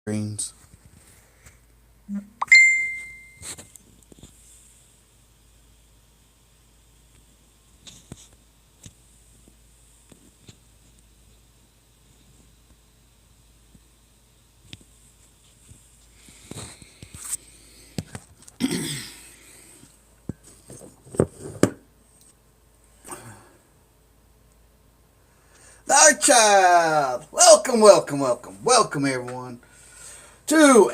Greens. Our child! Welcome, welcome, welcome, welcome everyone to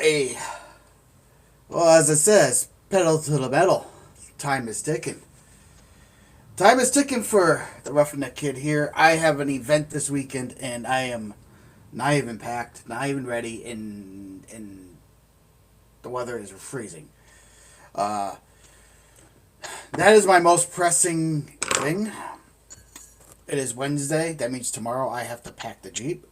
well, as it says, pedal to the metal. Time is ticking. Time is ticking for the Roughneck Kid here. I have an event this weekend and I am not even packed, not even ready, and the weather is freezing. Uh, that is my most pressing thing. It is Wednesday. That means tomorrow I have to pack the Jeep.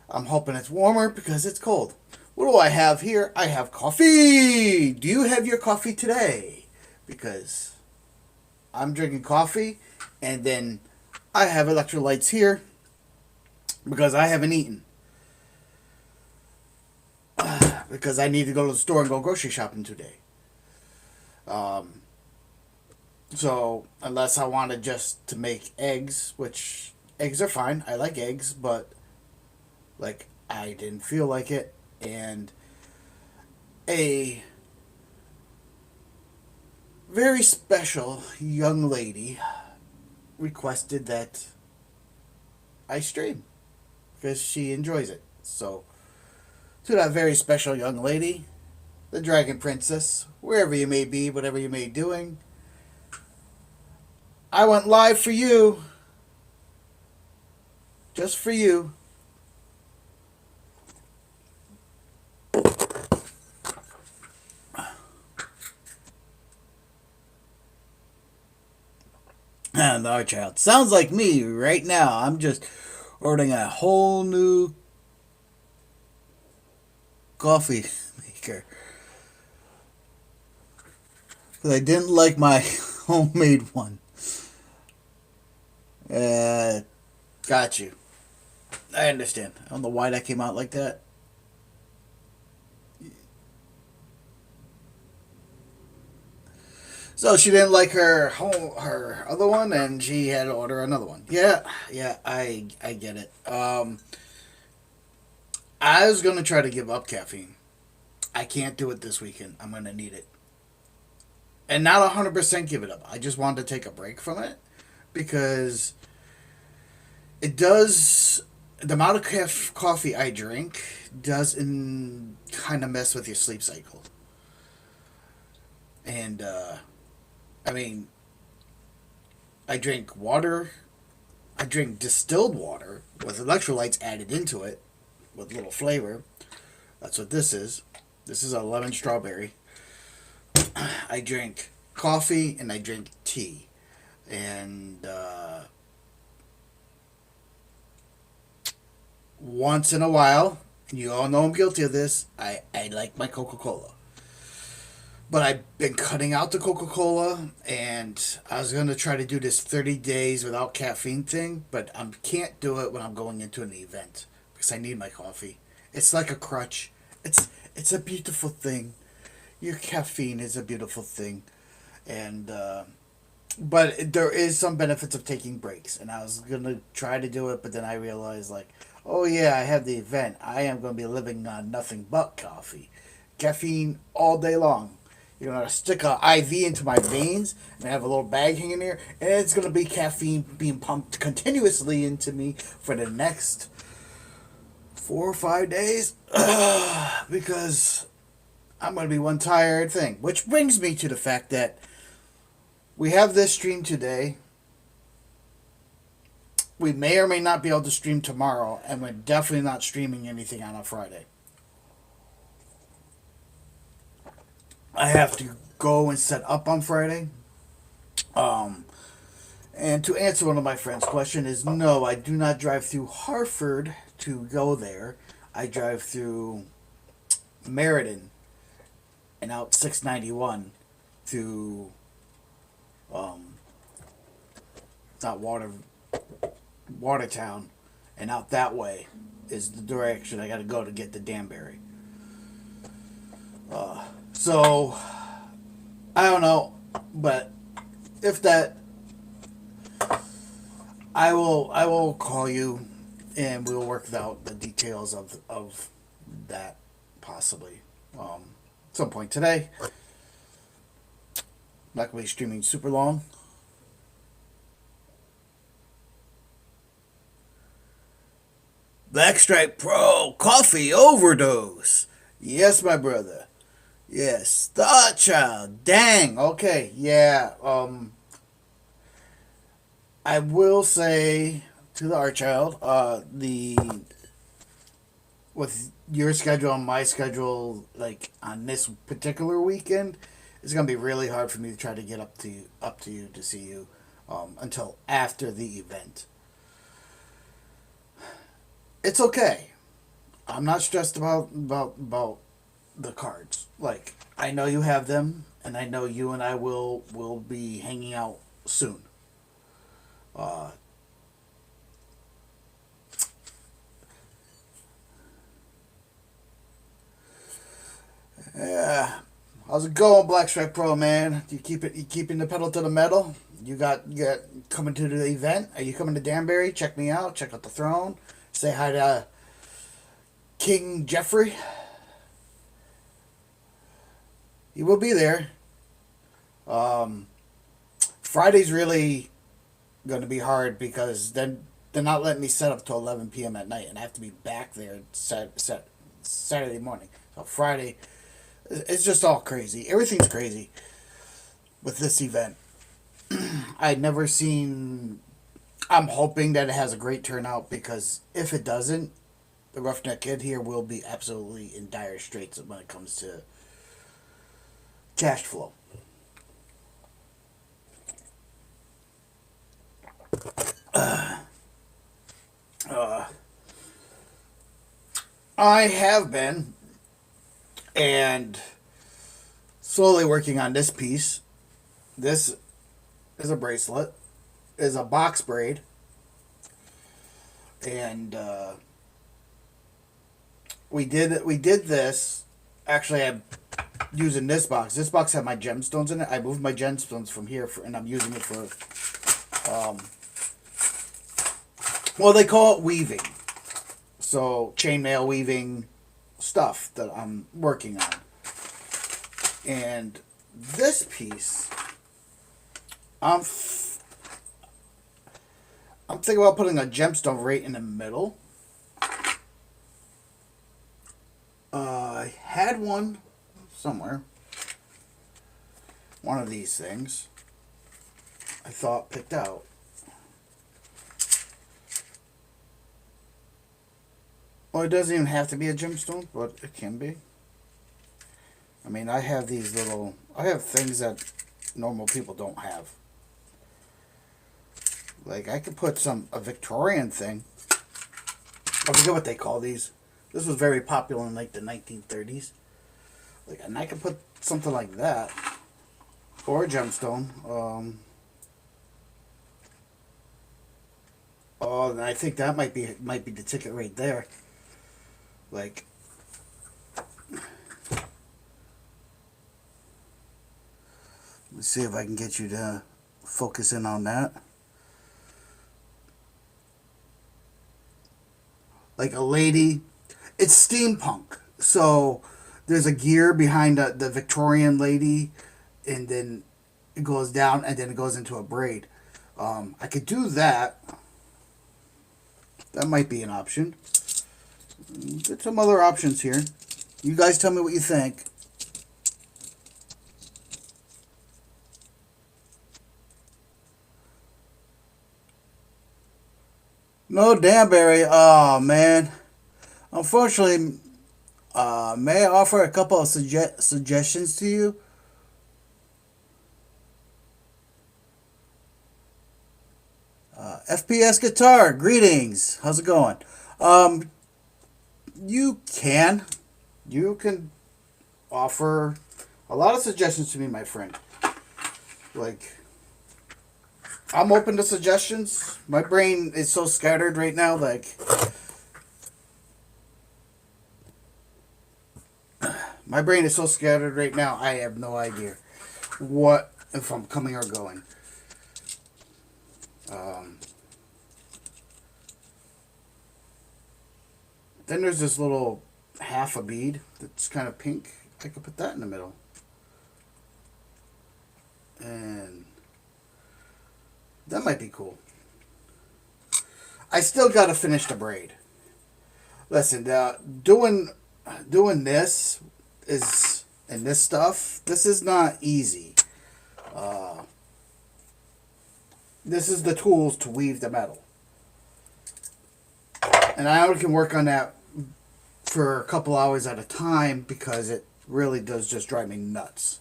I'm hoping it's warmer because it's cold. What do I have here? I have coffee. Do you have your coffee today? Because I'm drinking coffee and then I have electrolytes here because I haven't eaten. Because I need to go to the store and go grocery shopping today. Um, so unless I wanted just to make eggs, which eggs are fine. I like eggs, but like I didn't feel like it, and a very special young lady requested that I stream because she enjoys it. So to that very special young lady, the Dragon Princess, wherever you may be, whatever you may be doing, I went live for you, just for you. And our child sounds like me right now. I'm just ordering a whole new coffee maker because I didn't like my homemade one. Uh, got you. I understand. I don't know why that came out like that. So she didn't like her other one, and she had to order another one. Yeah, yeah, I get it. I was gonna try to give up caffeine. I can't do it this weekend. I'm gonna need it, and not 100% give it up. I just wanted to take a break from it because it does the amount of coffee I drink does kind of mess with your sleep cycle, and I mean I drink water. I drink distilled water with electrolytes added into it with little flavor. That's what this is. This is a lemon strawberry. I drink coffee and I drink tea. And once in a while, and you all know I'm guilty of this, I like my Coca Cola. But I've been cutting out the Coca Cola, and I was going to try to do this 30 days without caffeine thing, but I can't do it when I'm going into an event because I need my coffee. It's like a crutch. It's a beautiful thing. Your caffeine is a beautiful thing, and but there is some benefits of taking breaks, and I was gonna try to do it, but then I realized like, oh yeah, I have the event. I am gonna be living on nothing but coffee, caffeine all day long. You're gonna stick a IV into my veins and have a little bag hanging there, and it's gonna be caffeine being pumped continuously into me for the next 4 or 5 days because I'm gonna be one tired thing. Which brings me to the fact that we have this stream today. We may or may not be able to stream tomorrow, and we're definitely not streaming anything on a Friday. I have to go and set up on Friday. Um, and to answer one of my friend's question is no, I do not drive through Hartford to go there. I drive through Meriden and out 691 to um, not Watertown and out that way is the direction I got to go to get the Danbury. So I don't know, but if that, I will call you, and we'll work out the details of that possibly some point today. Not gonna be streaming super long. Blackstripe Pro Coffee Overdose. Yes, my brother. Yes, the Art Child. Dang. Okay. Yeah. I will say to the Art Child, the with your schedule and my schedule, like on this particular weekend, it's gonna be really hard for me to try to get up to you to see you, until after the event. It's okay. I'm not stressed about the cards. Like, I know you have them, and I know you and I will be hanging out soon. Uh, yeah. How's it going, Blackstripe Pro, man? You keeping the pedal to the metal? You got coming to the event? Are you coming to Danbury? Check me out. Check out the throne. Say hi to King Jeffrey. He will be there. Um, Friday's really going to be hard because then they're not letting me set up till 11 p.m. at night, and I have to be back there Saturday morning. So Friday, it's just all crazy. Everything's crazy with this event. I'd never seen. I'm hoping that it has a great turnout, because if it doesn't, the Roughneck Kid here will be absolutely in dire straits when it comes to cash flow. Uh, I have been, and slowly working on this piece. This is a bracelet, is a box braid, and we did this. Actually, I'm using this box. This box had my gemstones in it. I moved my gemstones from here, and I'm using it for well, they call it weaving. So chainmail weaving stuff that I'm working on. And this piece, I'm thinking about putting a gemstone right in the middle. I had one somewhere. One of these things I thought picked out. Well, it doesn't even have to be a gemstone, but it can be. I mean, I have things that normal people don't have. Like, I could put a Victorian thing. I forget what they call these. This was very popular in like the 1930s. Like, and I could put something like that, or a gemstone. Oh, and I think that might be the ticket right there. Like, let's see if I can get you to focus in on that. Like a lady. It's steampunk. So there's a gear behind the Victorian lady, and then it goes down, and then it goes into a braid. I could do that. That might be an option. Get some other options here. You guys tell me what you think. No Danbury. Oh, man. Unfortunately, may I offer a couple of suggestions to you? FPS Guitar, greetings. How's it going? Um, you can. You can offer a lot of suggestions to me, my friend. Like, I'm open to suggestions. My brain is so scattered right now. Like, my brain is so scattered right now. I have no idea what if I'm coming or going. Um, then there's this little half a bead that's kind of pink. I could put that in the middle. And that might be cool. I still got to finish the braid. Listen, doing this is and this stuff. This is not easy. Uh, this is the tools to weave the metal, and I only can work on that for a couple hours at a time because it really does just drive me nuts.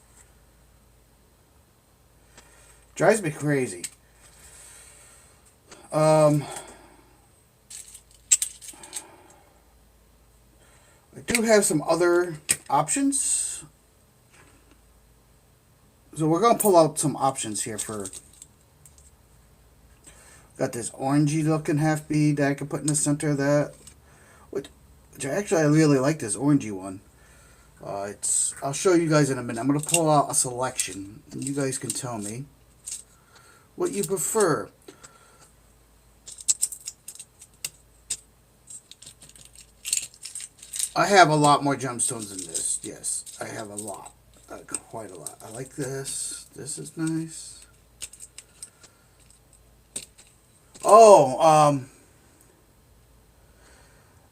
Drives me crazy. I do have some other options. So we're going to pull out some options here for... Got this orangey looking half bead that I can put in the center of that. Which I really like this orangey one. I'll show you guys in a minute. I'm going to pull out a selection. And you guys can tell me what you prefer. I have a lot more gemstones than this. Yes, I have a lot. Quite a lot. I like this. This is nice. Oh,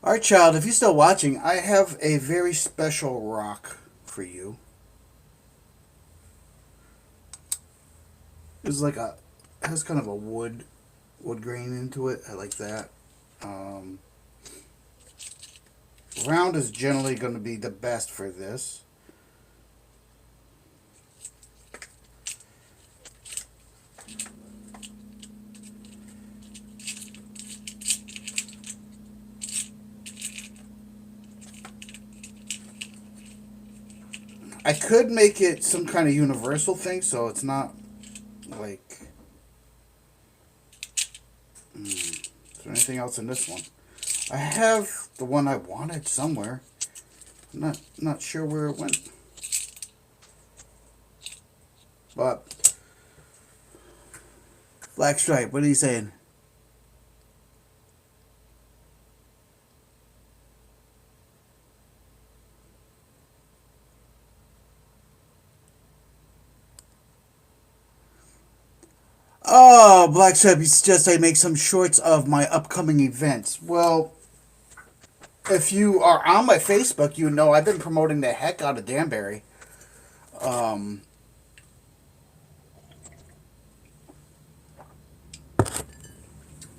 Art Child, if you're still watching, I have a very special rock for you. It's like it has kind of a wood grain into it. I like that. Round is generally going to be the best for this. I could make it some kind of universal thing, so it's not like... Is there anything else in this one? I have the one I wanted somewhere. I'm not sure where it went. But Black Stripe, what are you saying? Oh, Black Stripe, you suggest I make some shorts of my upcoming events. Well, if you are on my Facebook, you know I've been promoting the heck out of Danbury.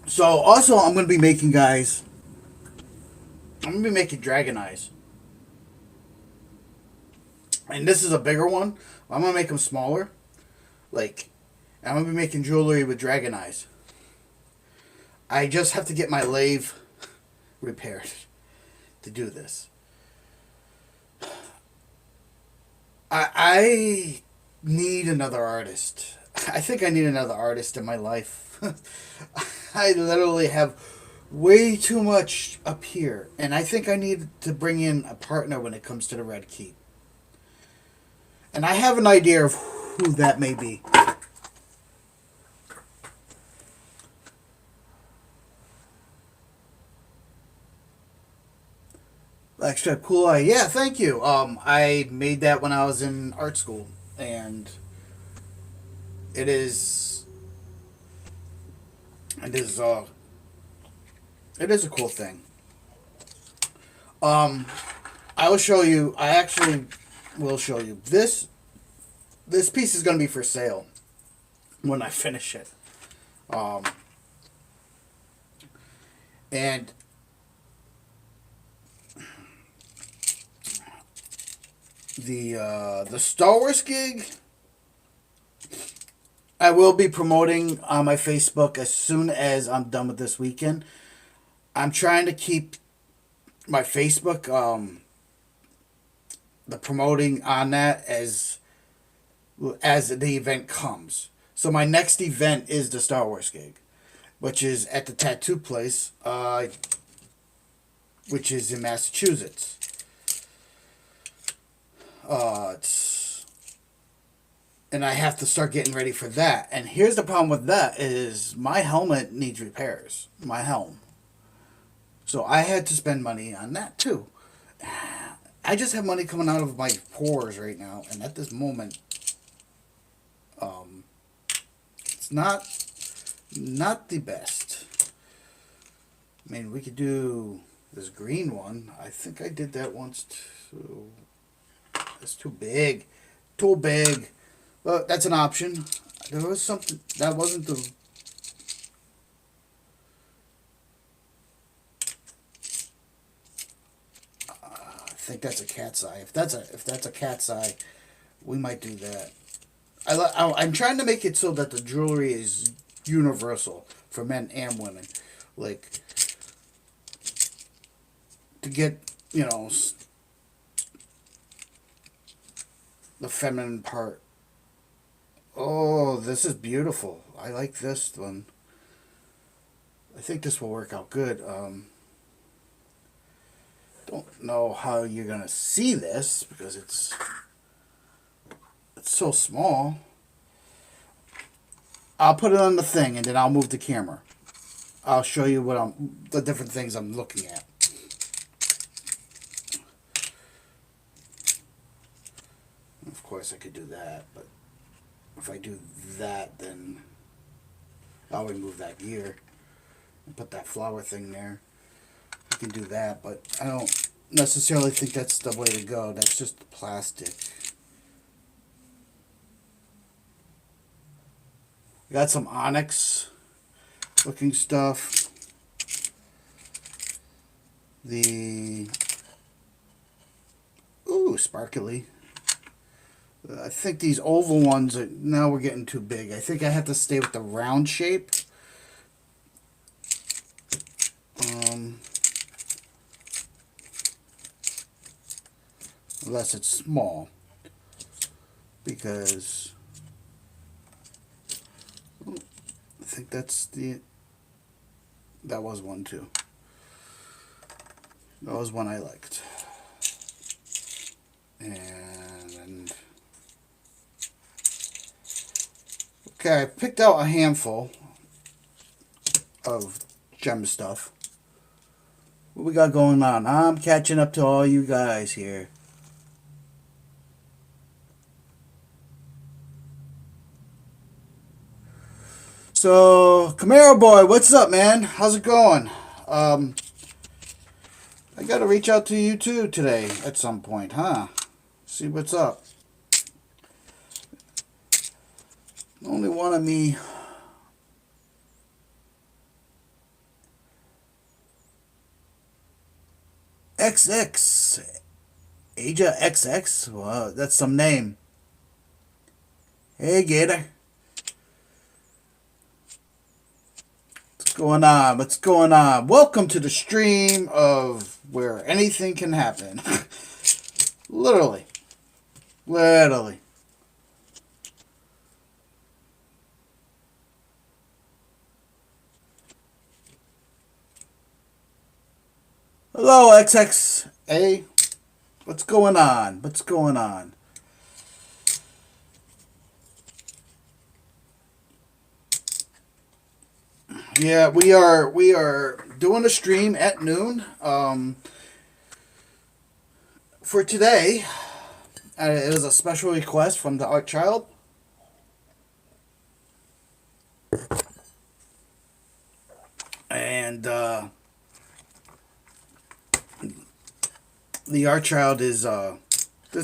So also I'm going to be making, guys, I'm going to be making dragon eyes. And this is a bigger one. I'm going to make them smaller. Like, I'm going to be making jewelry with dragon eyes. I just have to get my lathe repaired to do this. I need another artist. I think I need another artist in my life. I literally have way too much up here. And I think I need to bring in a partner when it comes to the Red Keep. And I have an idea of who that may be. Extra cool eye. Yeah, thank you. I made that when I was in art school, and it is it is uh it is a cool thing. Um, I will show you. I actually will show you this. This piece is going to be for sale when I finish it. Um, and the Star Wars gig, I will be promoting on my Facebook as soon as I'm done with this weekend. I'm trying to keep my Facebook the promoting on that as the event comes. So my next event is the Star Wars gig, which is at the tattoo place, which is in Massachusetts. It's and I have to start getting ready for that. And here's the problem with that is my helmet needs repairs. My helm. So I had to spend money on that too. I just have money coming out of my pores right now, and at this moment, it's not the best. I mean, we could do this green one. I think I did that once too. It's too big. Too big. But that's an option. There was something that wasn't the. I think that's a cat's eye. If that's a cat's eye, we might do that. I'm trying to make it so that the jewelry is universal for men and women, like to get the feminine part. Oh, this is beautiful. I like this one. I think this will work out good. Don't know how you're gonna see this because it's so small. I'll put it on the thing and then I'll move the camera. I'll show you the different things I'm looking at. Of course I could do that, but if I do that, then I'll remove that gear and put that flower thing there. I can do that, but I don't necessarily think that's the way to go. That's just plastic. Got some onyx looking stuff. Ooh, sparkly. I think these oval ones now we're getting too big. I think I have to stay with the round shape. Unless it's small, because I think that was one too. That was one I liked. And okay, I picked out a handful of gem stuff. What we got going on? I'm catching up to all you guys here. So, Camaro boy, what's up, man? How's it going? I gotta reach out to you too today at some point, huh? See what's up. Only one of me. XX. Aja XX? Wow, that's some name. Hey, Gator. What's going on? What's going on? Welcome to the stream of where anything can happen. Literally. Literally. Hello, XXA. What's going on? What's going on? Yeah, we are doing a stream at noon. For today, it was a special request from the Art Child. And the Art Child is this I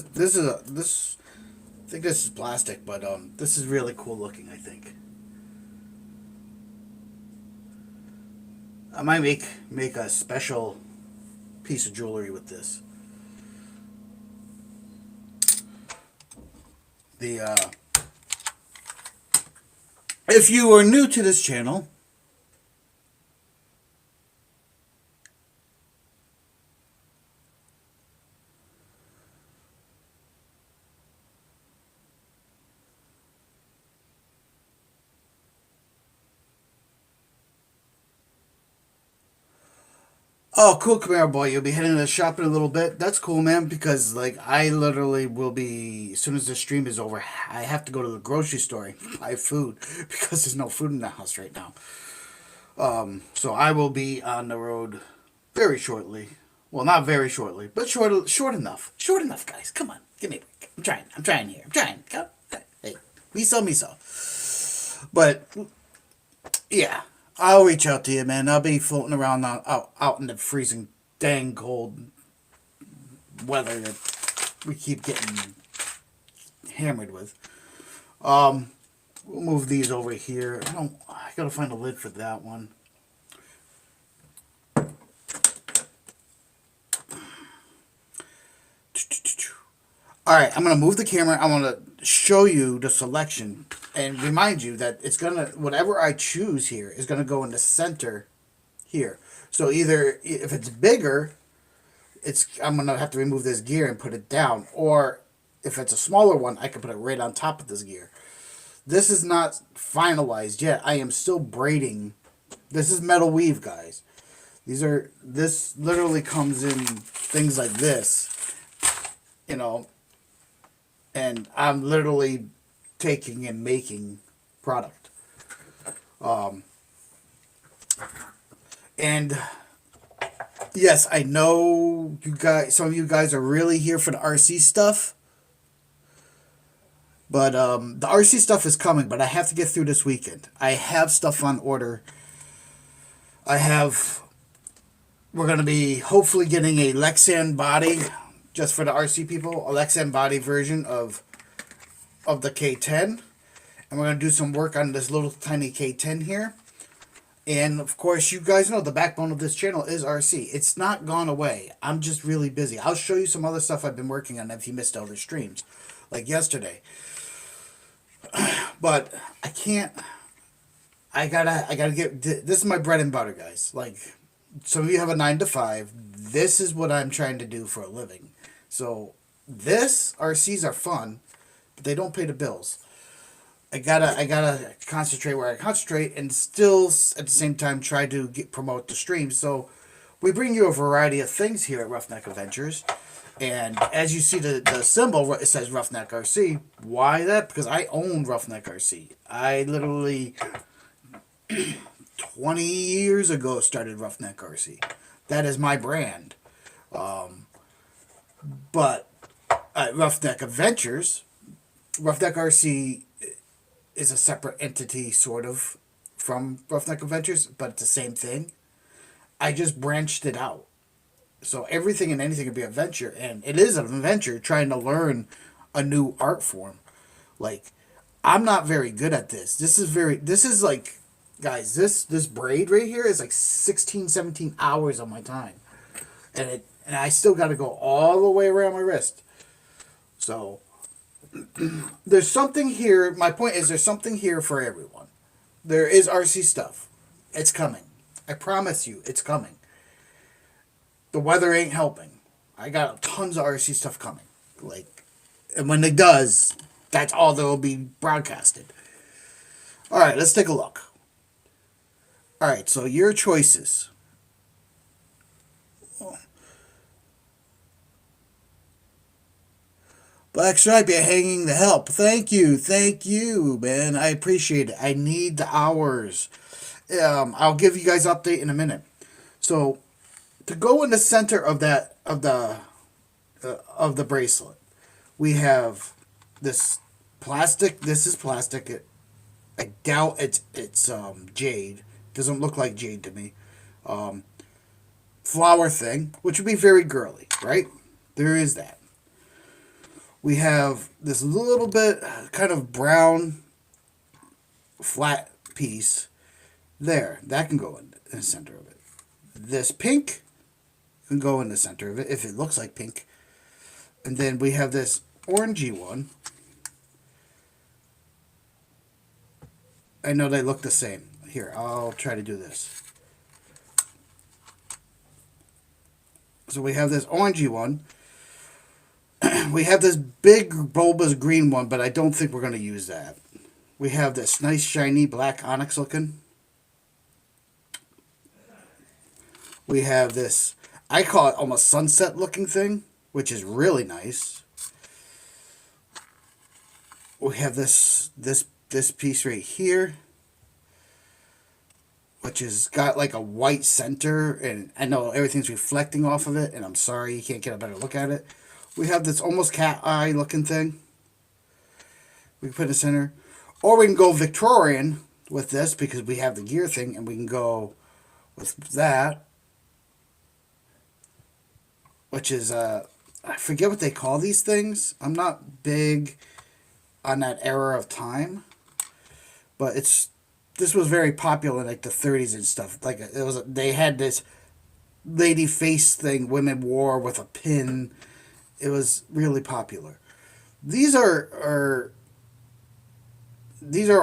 think this is plastic, but this is really cool looking, I think. I might make a special piece of jewelry with this. If you are new to this channel, Oh, cool, Camaro boy. You'll be heading to the shop in a little bit. That's cool, man, because, like, I literally will be, as soon as the stream is over, I have to go to the grocery store and buy food because there's no food in the house right now. So I will be on the road very shortly. Well, not very shortly, but short enough. Short enough, guys. Come on. Give me a break. I'm trying. I'm trying here. I'm trying. Come. Hey, me so. But, yeah. I'll reach out to you, man. I'll be floating around out in the freezing, dang cold weather that we keep getting hammered with. We'll move these over here. I gotta find a lid for that one. Alright, I'm gonna move the camera. I wanna show you the selection and remind you that it's gonna, whatever I choose here is gonna go in the center here. So either if it's bigger, I'm gonna have to remove this gear and put it down, or if it's a smaller one, I can put it right on top of this gear. This is not finalized yet. I am still braiding. This is metal weave, guys. This literally comes in things like this, you know, and I'm literally taking and making product. And yes, I know you guys, some of you guys are really here for the RC stuff. But the RC stuff is coming, but I have to get through this weekend. I have stuff on order. We're going to be hopefully getting a Lexan body, just for the RC people, a Lexan body version of the K10. And we're going to do some work on this little tiny K10 here. And, of course, you guys know the backbone of this channel is RC. It's not gone away. I'm just really busy. I'll show you some other stuff I've been working on if you missed other streams, like yesterday. But I gotta get, this is my bread and butter, guys. Like, some of you have a 9 to 5. This is what I'm trying to do for a living. So, RCs are fun, but they don't pay the bills. I gotta concentrate where I concentrate and still, at the same time, try to promote the stream. So, we bring you a variety of things here at Roughneck Adventures. And as you see the symbol, it says Roughneck RC. Why that? Because I own Roughneck RC. I literally, 20 years ago, started Roughneck RC. That is my brand. But at Roughneck Adventures, Roughneck RC is a separate entity, sort of, from Roughneck Adventures, but it's the same thing. I just branched it out. So everything and anything can be a venture, and it is an adventure trying to learn a new art form. Like, I'm not very good at this. This is like, guys, this braid right here is like 16, 17 hours of my time. And I still got to go all the way around my wrist. So, there's something here. My point is, there's something here for everyone. There is RC stuff. It's coming. I promise you, it's coming. The weather ain't helping. I got tons of RC stuff coming. Like, and when it does, that's all that will be broadcasted. Alright, let's take a look. Alright, so your choices. Black Stripe, you're hanging the help. Thank you, man. I appreciate it. I need the hours. I'll give you guys an update in a minute. So, to go in the center of the bracelet, we have this plastic. This is plastic. I doubt it's jade. Doesn't look like jade to me. Flower thing, which would be very girly, right? There is that. We have this little bit kind of brown flat piece there. That can go in the center of it. This pink can go in the center of it if it looks like pink. And then we have this orangey one. I know they look the same. Here, I'll try to do this. So we have this orangey one. We have this big bulbous green one, but I don't think we're going to use that. We have this nice shiny black onyx looking. We have this, I call it almost sunset looking thing, which is really nice. We have this piece right here, which has got like a white center, and I know everything's reflecting off of it, and I'm sorry you can't get a better look at it. We have this almost cat eye looking thing we can put in the center. Or we can go Victorian with this because we have the gear thing, and we can go with that, which is, I forget what they call these things. I'm not big on that era of time, but this was very popular in like the 30s and stuff. Like they had this lady face thing women wore with a pin. It was really popular. These are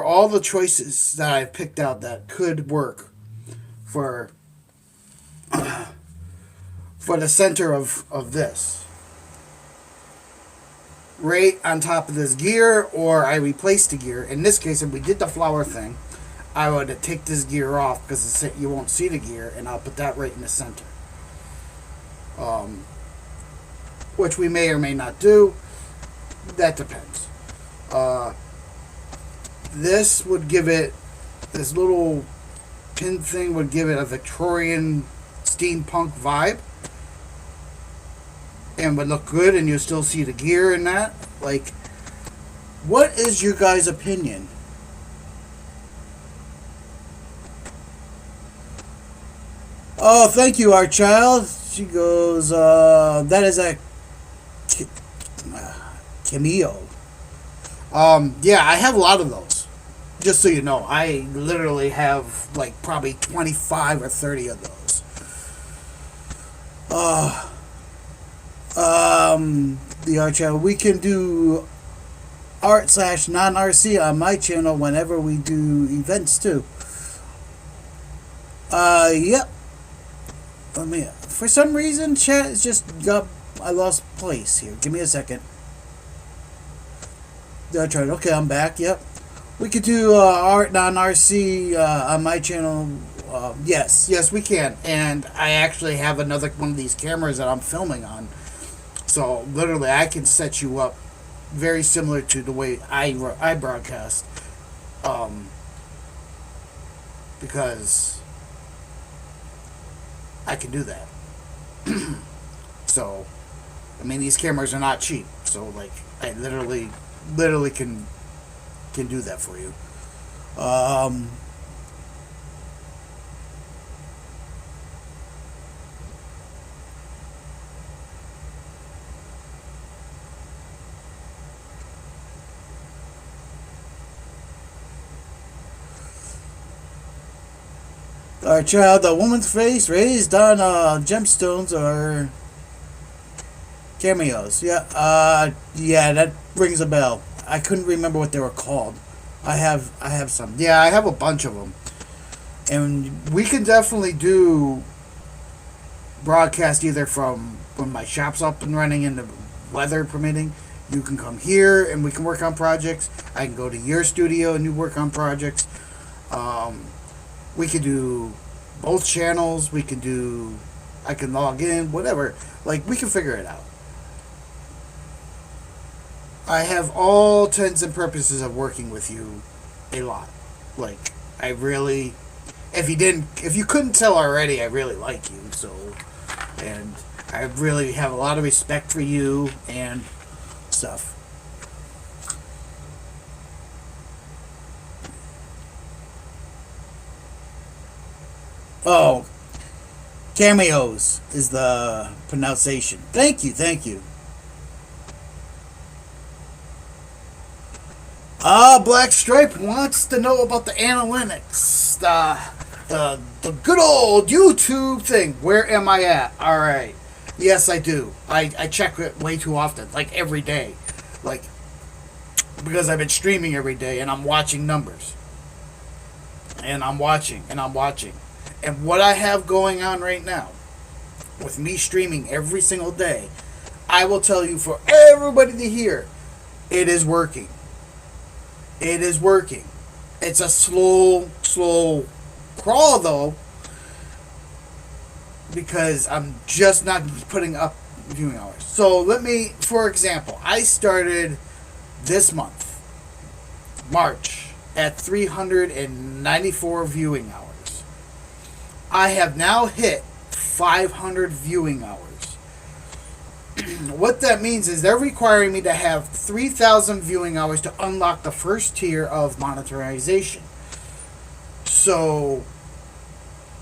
all the choices that I've picked out that could work for the center of this. Right on top of this gear, or I replaced the gear. In this case, if we did the flower thing, I would take this gear off because you won't see the gear, and I'll put that right in the center. Which we may or may not do. That depends. This would give it, this little pin thing would give it a Victorian steampunk vibe. And would look good, and you'll still see the gear in that. Like, what is your guys' opinion? Oh, thank you, our child. She goes, that is a cameo. Yeah, I have a lot of those. Just so you know, I literally have like probably 25 or 30 of those. The art channel. We can do art/non-RC on my channel whenever we do events too. Yep. Let me. For some reason, chat is just got. I lost place here. Give me a second. I tried. Okay, I'm back. Yep. We could do art non-RC on my channel. Yes, we can. And I actually have another one of these cameras that I'm filming on. So literally, I can set you up very similar to the way I broadcast, because I can do that. So, I mean, these cameras are not cheap. So, like, I literally can do that for you. Our child, the woman's face raised on gemstones or cameos. Yeah, yeah, that rings a bell. I couldn't remember what they were called. I have some. Yeah, I have a bunch of them, and we can definitely do broadcast either from when my shop's up and running and the weather permitting. You can come here and we can work on projects. I can go to your studio and you work on projects. We could do both channels. We could do, I can log in, whatever. Like, we can figure it out. I have all intents and purposes of working with you a lot. Like, I really, if you couldn't tell already, I really like you. So, and I really have a lot of respect for you and stuff. Oh, cameos is the pronunciation. Thank you, thank you. Black Stripe wants to know about the analytics. The good old YouTube thing. Where am I at? Alright. Yes, I do. I check it way too often. Like, every day. Like, because I've been streaming every day and I'm watching numbers. And I'm watching. And what I have going on right now, with me streaming every single day, I will tell you for everybody to hear, it is working. It is working. It's a slow crawl, though. because I'm just not putting up viewing hours. So let me, for example, I started this month, March, at 394 viewing hours. I have now hit 500 viewing hours. What that means is they're requiring me to have 3,000 viewing hours to unlock the first tier of monetization. So,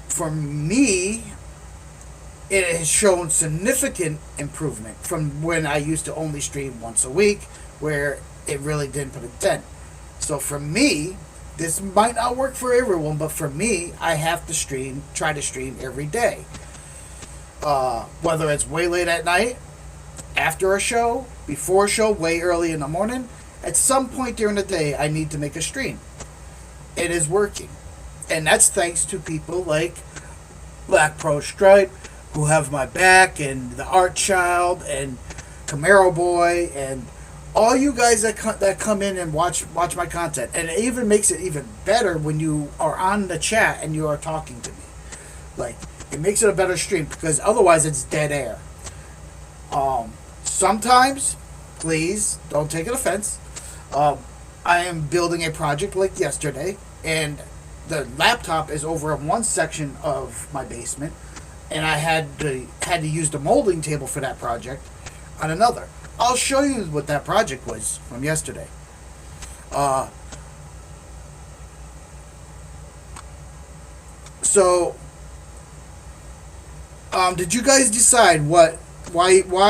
for me, it has shown significant improvement from when I used to only stream once a week, where it really didn't put a dent. So for me, this might not work for everyone, but for me, I have to try to stream every day. Whether it's way late at night, after a show, before a show, way early in the morning, at some point during the day, I need to make a stream. It is working. And that's thanks to people like Black Pro Stripe, who have my back, and the Art Child, and Camaro Boy, and all you guys that come in and watch my content. And it even makes it even better when you are on the chat and you are talking to me. Like, it makes it a better stream, because otherwise it's dead air. Sometimes, please don't take an offense, I am building a project like yesterday, and the laptop is over in one section of my basement, and I had to use the molding table for that project on another. I'll show you what that project was from yesterday. So, did you guys decide why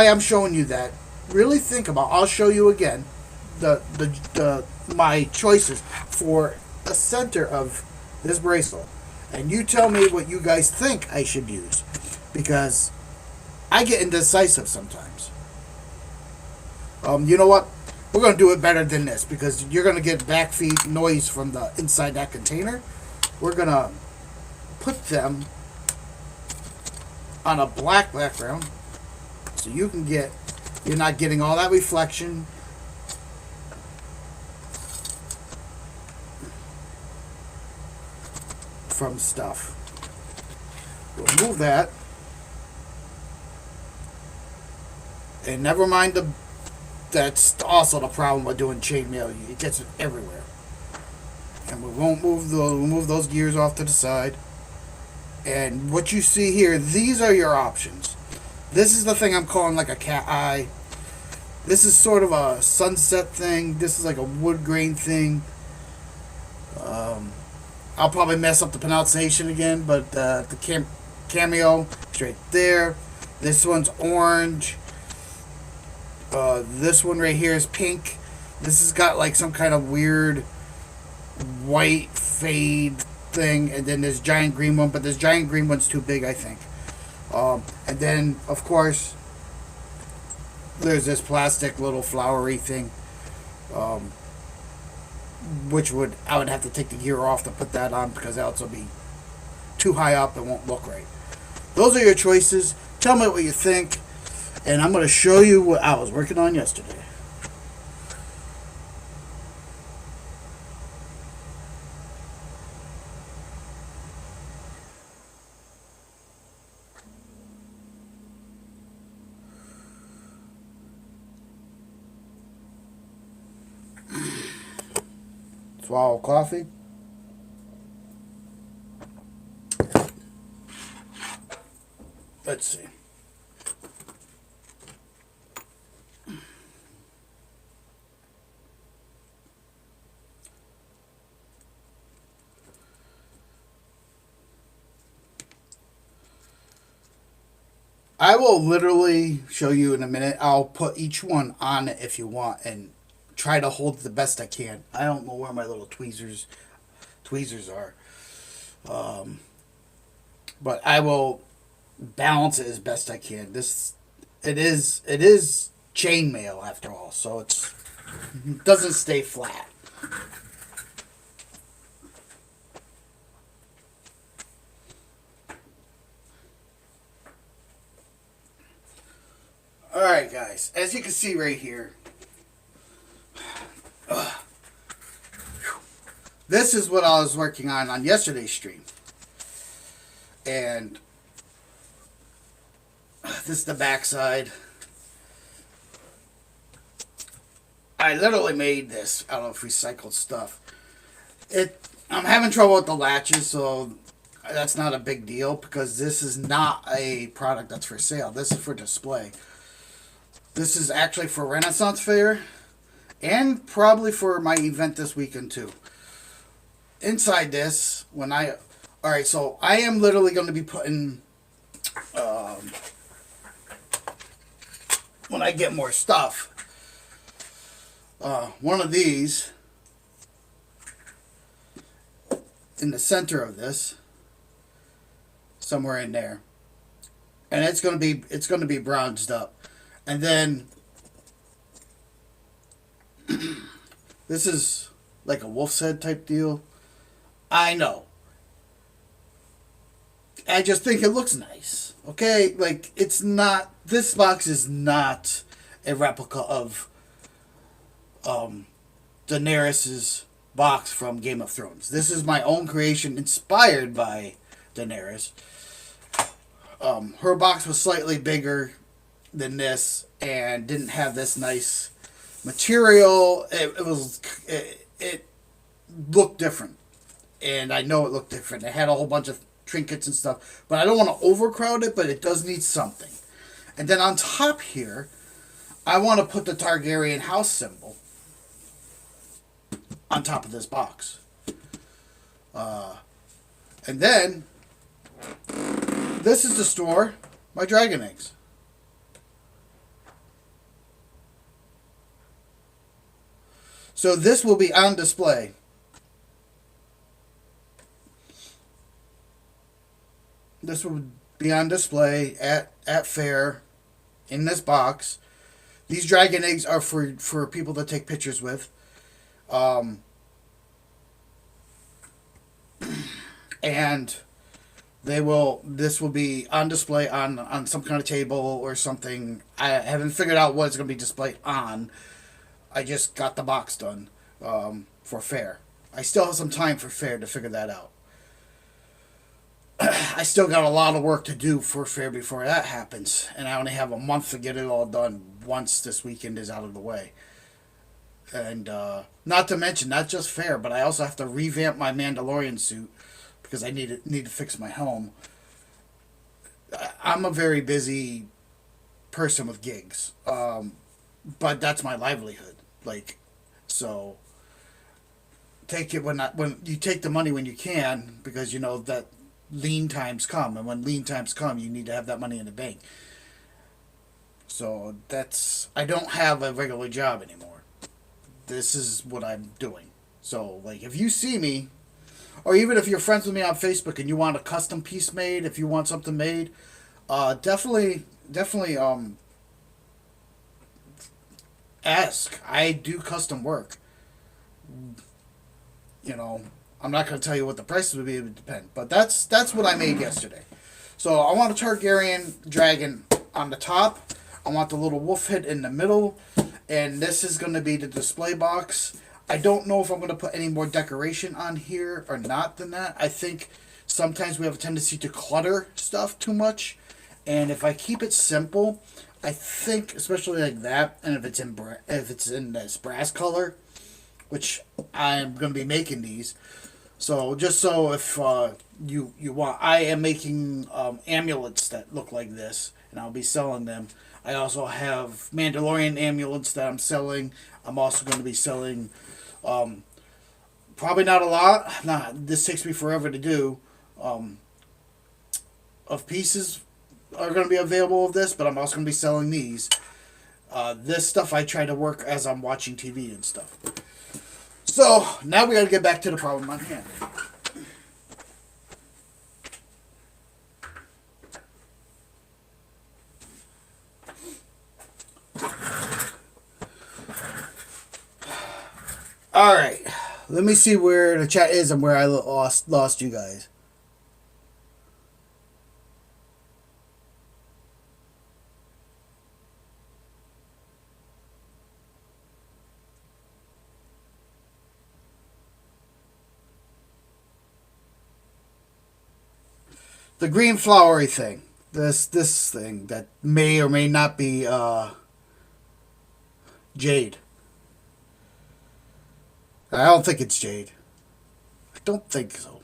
I'm showing you that? Really think about. I'll show you again my choices for the center of this bracelet, and you tell me what you guys think I should use, because I get indecisive sometimes. You know what? We're going to do it better than this, because you're going to get backfeed noise from the inside that container. We're going to put them on a black background, so you're not getting all that reflection. From stuff. We'll move that. And never mind that's also the problem with doing chainmail. It gets everywhere. And we'll move those gears off to the side. And what you see here, these are your options. This is the thing I'm calling like a cat eye. This is sort of a sunset thing. This is like a wood grain thing. I'll probably mess up the pronunciation again, but the cameo is right there. This one's orange. This one right here is pink. This has got like some kind of weird white fade thing, and then this giant green one, but this giant green one's too big, I think. And then, of course, there's this plastic little flowery thing, which I would have to take the gear off to put that on, because else it'll be too high up and won't look right. Those are your choices. Tell me what you think, and I'm going to show you what I was working on yesterday. Swallow coffee. Let's see. I will literally show you in a minute. I'll put each one on it if you want, and try to hold it the best I can. I don't know where my little tweezers are. But I will balance it as best I can. It is chainmail after all, so it doesn't stay flat. Alright guys, as you can see right here, this is what I was working on yesterday's stream. And This is the back side. I literally made this out of recycled stuff. I'm having trouble with the latches, so that's not a big deal because this is not a product that's for sale. This is for display. This is actually for Renaissance Fair and probably for my event this weekend too. Inside this, alright, so I am literally going to be putting, when I get more stuff, one of these in the center of this, somewhere in there, and it's going to be bronzed up, and then this is like a wolf's head type deal. I know. I just think it looks nice. Okay, like it's not. This box is not a replica of Daenerys's box from Game of Thrones. This is my own creation, inspired by Daenerys. Her box was slightly bigger than this and didn't have this nice material. It looked different, and I know it looked different. It had a whole bunch of trinkets and stuff, but I don't want to overcrowd it, but it does need something. And then on top here, I want to put the Targaryen house symbol on top of this box. And then this is to store my dragon eggs. So this will be on display. This will be on display at fair in this box. These dragon eggs are for people to take pictures with. And this will be on display on some kind of table or something. I haven't figured out what it's going to be displayed on. I just got the box done for fair. I still have some time for fair to figure that out. I still got a lot of work to do for fair before that happens, and I only have a month to get it all done once this weekend is out of the way. And not to mention, not just fair, but I also have to revamp my Mandalorian suit because I need to fix my home. I'm a very busy person with gigs, but that's my livelihood. So take it when you take the money when you can, because you know that lean times come, and when lean times come, you need to have that money in the bank. So I don't have a regular job anymore. This is what I'm doing. So if you see me, or even if you're friends with me on Facebook and you want a custom piece made, if you want something made, definitely ask. I do custom work. I'm not going to tell you what the prices would be. It would depend. But that's what I made yesterday. So I want a Targaryen dragon on the top. I want the little wolf head in the middle. And this is going to be the display box. I don't know if I'm going to put any more decoration on here or not than that. I think sometimes we have a tendency to clutter stuff too much. And if I keep it simple, I think, especially like that, and if it's in this brass color, which I'm going to be making these. So just so if you want, I am making amulets that look like this, and I'll be selling them. I also have Mandalorian amulets that I'm selling. I'm also going to be selling, probably not a lot. This takes me forever to do. Of pieces are going to be available of this, but I'm also going to be selling these. This stuff I try to work as I'm watching TV and stuff. So, now we got to get back to the problem on hand. Alright, let me see where the chat is and where I lost you guys. The green flowery thing. this thing that may or may not be jade. I don't think it's jade. I don't think so.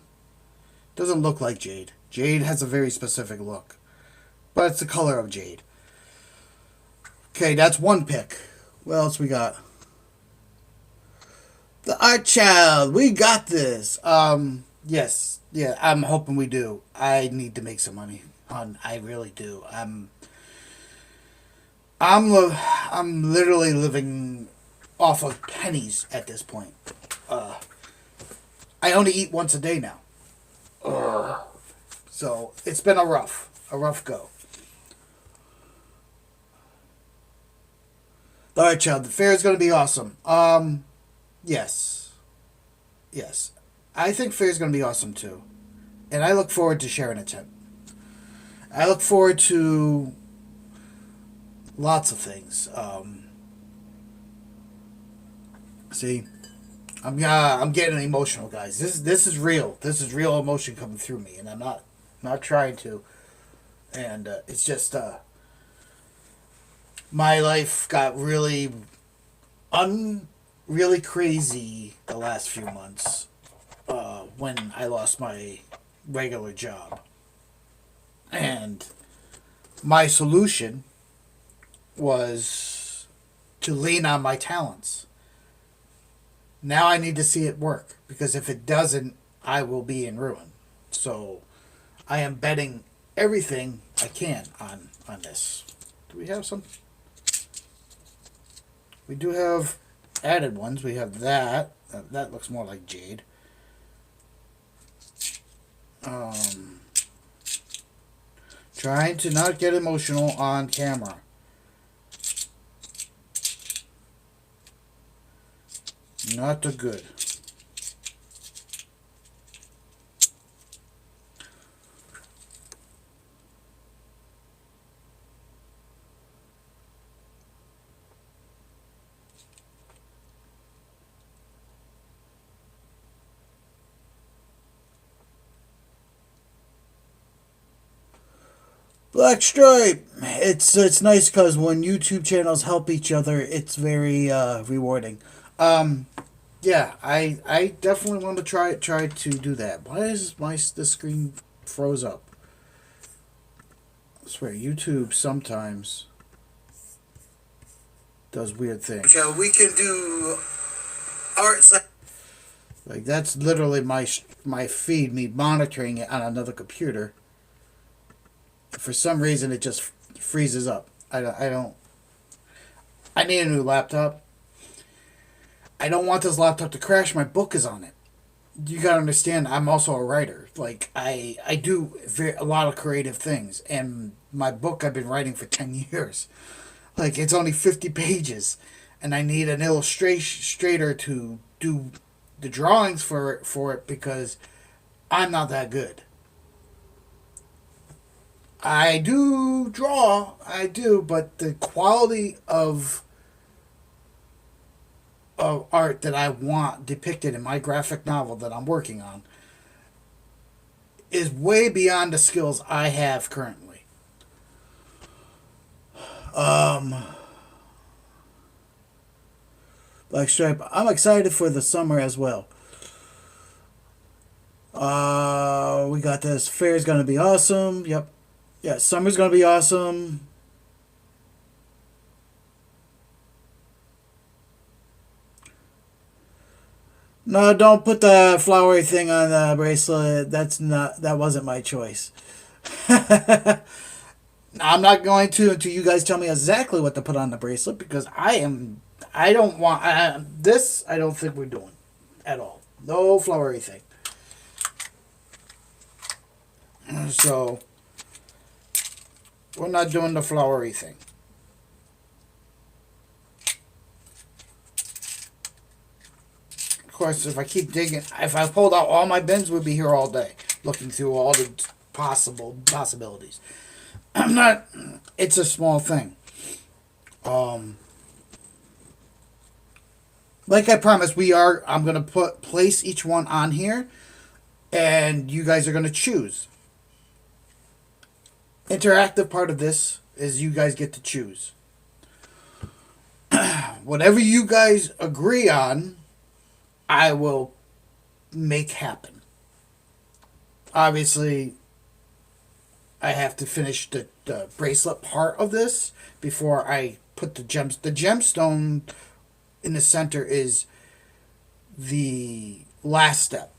Doesn't look like jade. Jade has a very specific look, but it's the color of jade. Okay, that's one pick. What else we got? The Art Child. We got this. Yes. Yeah, I'm hoping we do. I need to make some money. I really do. I'm literally living off of pennies at this point. I only eat once a day now. So it's been a rough go. The Art Child, the fair is going to be awesome. Yes. Yes. I think fair is going to be awesome too. And I look forward to sharing a tent. I look forward to lots of things. See, I'm getting emotional, guys. This is real. This is real emotion coming through me, and I'm not trying to. And it's just my life got really really crazy the last few months when I lost my regular job, and my solution was to lean on my talents. Now I need to see it work, because if it doesn't, I will be in ruin. So I am betting everything I can on this. Do we have some? We do have added ones. We have that. That looks more like jade. Trying to not get emotional on camera. Not the good. Black Stripe. It's nice because when YouTube channels help each other, it's very rewarding. Yeah, I definitely want to try to do that. Why is the screen froze up? I swear, YouTube sometimes does weird things. So we can do art. Like that's literally my feed, me monitoring it on another computer. For some reason, it just freezes up. I don't. I need a new laptop. I don't want this laptop to crash. My book is on it. You gotta understand, I'm also a writer. Like, I do a lot of creative things. And my book I've been writing for 10 years. Like, it's only 50 pages. And I need an illustrator to do the drawings for it because I'm not that good. I do draw, but the quality of art that I want depicted in my graphic novel that I'm working on is way beyond the skills I have currently. Black Stripe, I'm excited for the summer as well. We got this. Fair's gonna be awesome. Yep. Yeah, summer's gonna be awesome. No, don't put the flowery thing on the bracelet. That wasn't my choice. I'm not going to until you guys tell me exactly what to put on the bracelet because I don't want this. I don't think we're doing at all. No flowery thing. So we're not doing the flowery thing. Of course, if I keep digging, if I pulled out all my bins, we'd be here all day looking through all the possibilities. I'm not. It's a small thing. Like I promised, I'm gonna place each one on here, and you guys are gonna choose. interactive part of this is you guys get to choose. Whatever you guys agree on, I will make happen. Obviously, I have to finish the bracelet part of this before I put the gems. The gemstone in the center is the last step.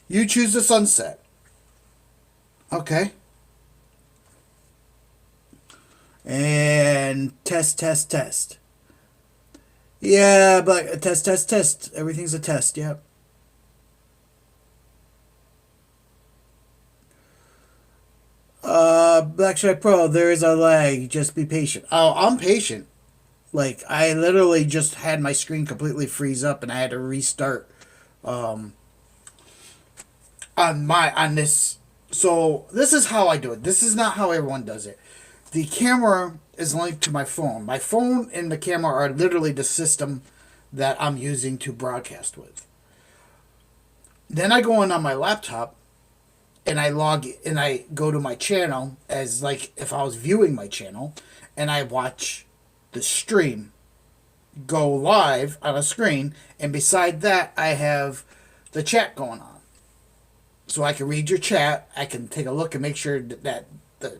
You choose the sunset. Okay. And test, test, test. Yeah, but test, test, test. Everything's a test, yep. Black Stripe Pro, there is a lag. Just be patient. Oh, I'm patient. Like, I literally just had my screen completely freeze up and I had to restart um, on this. So, this is how I do it. This is not how everyone does it. The camera is linked to my phone. My phone and the camera are literally the system that I'm using to broadcast with. Then I go in on my laptop and I log and I go to my channel as like if I was viewing my channel and I watch the stream go live on a screen, and beside that I have the chat going on. So I can read your chat, I can take a look and make sure that the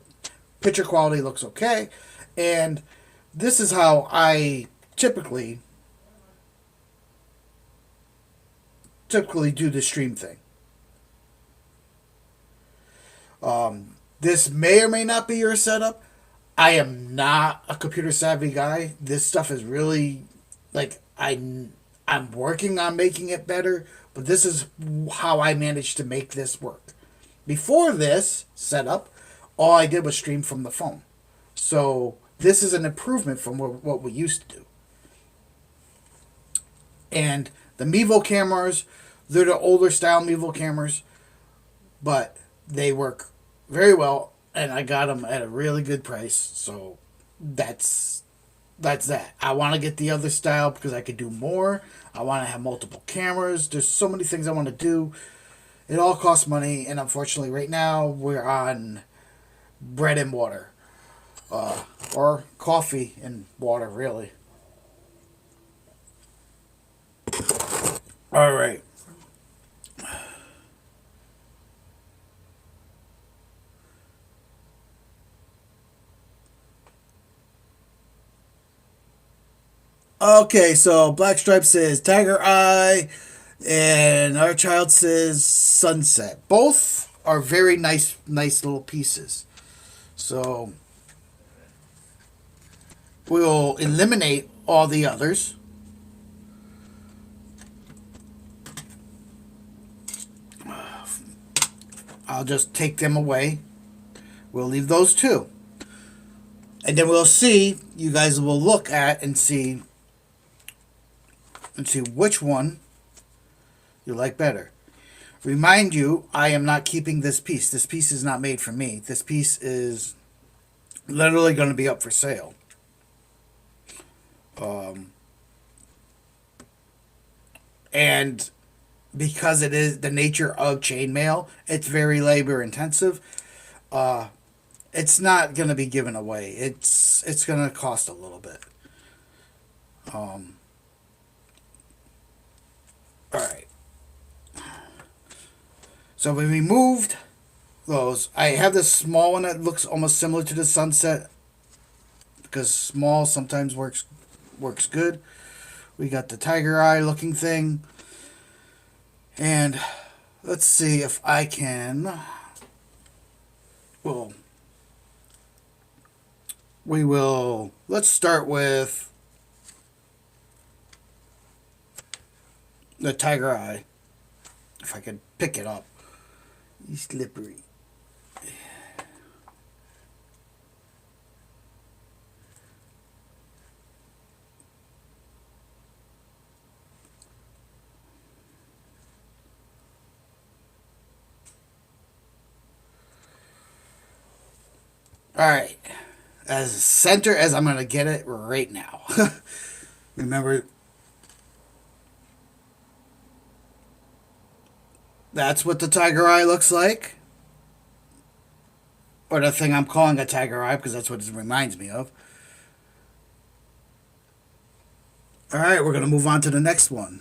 picture quality looks okay. And this is how I typically do the stream thing. This may or may not be your setup. I am not a computer savvy guy. This stuff is really like I'm working on making it better, but this is how I managed to make this work. Before this setup, all I did was stream from the phone. So this is an improvement from what we used to do. And the Mevo cameras, they're the older style Mevo cameras, but they work very well, and I got them at a really good price. So that's that. I want to get the other style because I could do more. I want to have multiple cameras. There's so many things I want to do. It all costs money, and unfortunately, right now we're on bread and water, or coffee and water, really. All right. Okay, so Black Stripe says Tiger Eye, and our child says Sunset. Both are very nice little pieces. So we'll eliminate all the others. I'll just take them away. We'll leave those two. And then we'll see, you guys will look at and see which one you like better. Remind you, I am not keeping this piece. This piece is not made for me. This piece is literally going to be up for sale. And because it is the nature of chainmail, it's very labor intensive. It's not going to be given away. It's going to cost a little bit. All right. So we removed those. I have this small one that looks almost similar to the Sunset because small sometimes works good. We got the tiger eye looking thing. And let's see if I can. Well, let's start with the tiger eye. If I could pick it up. He's slippery. Alright. As center as I'm going to get it right now. Remember, That's what the tiger eye looks like. Or the thing I'm calling a tiger eye, because that's what it reminds me of. Alright, we're going to move on to the next one.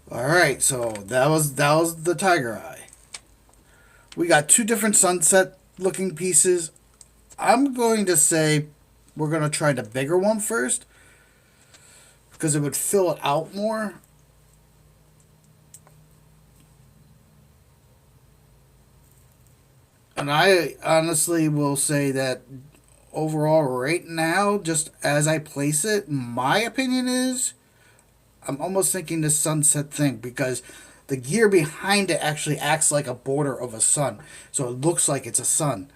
Alright, so that was the tiger eye. We got two different sunset looking pieces. I'm going to say we're going to try the bigger one first, because it would fill it out more. And I honestly will say that overall, right now, just as I place it, my opinion is I'm almost thinking the sunset thing, because the gear behind it actually acts like a border of a sun. So it looks like it's a sun,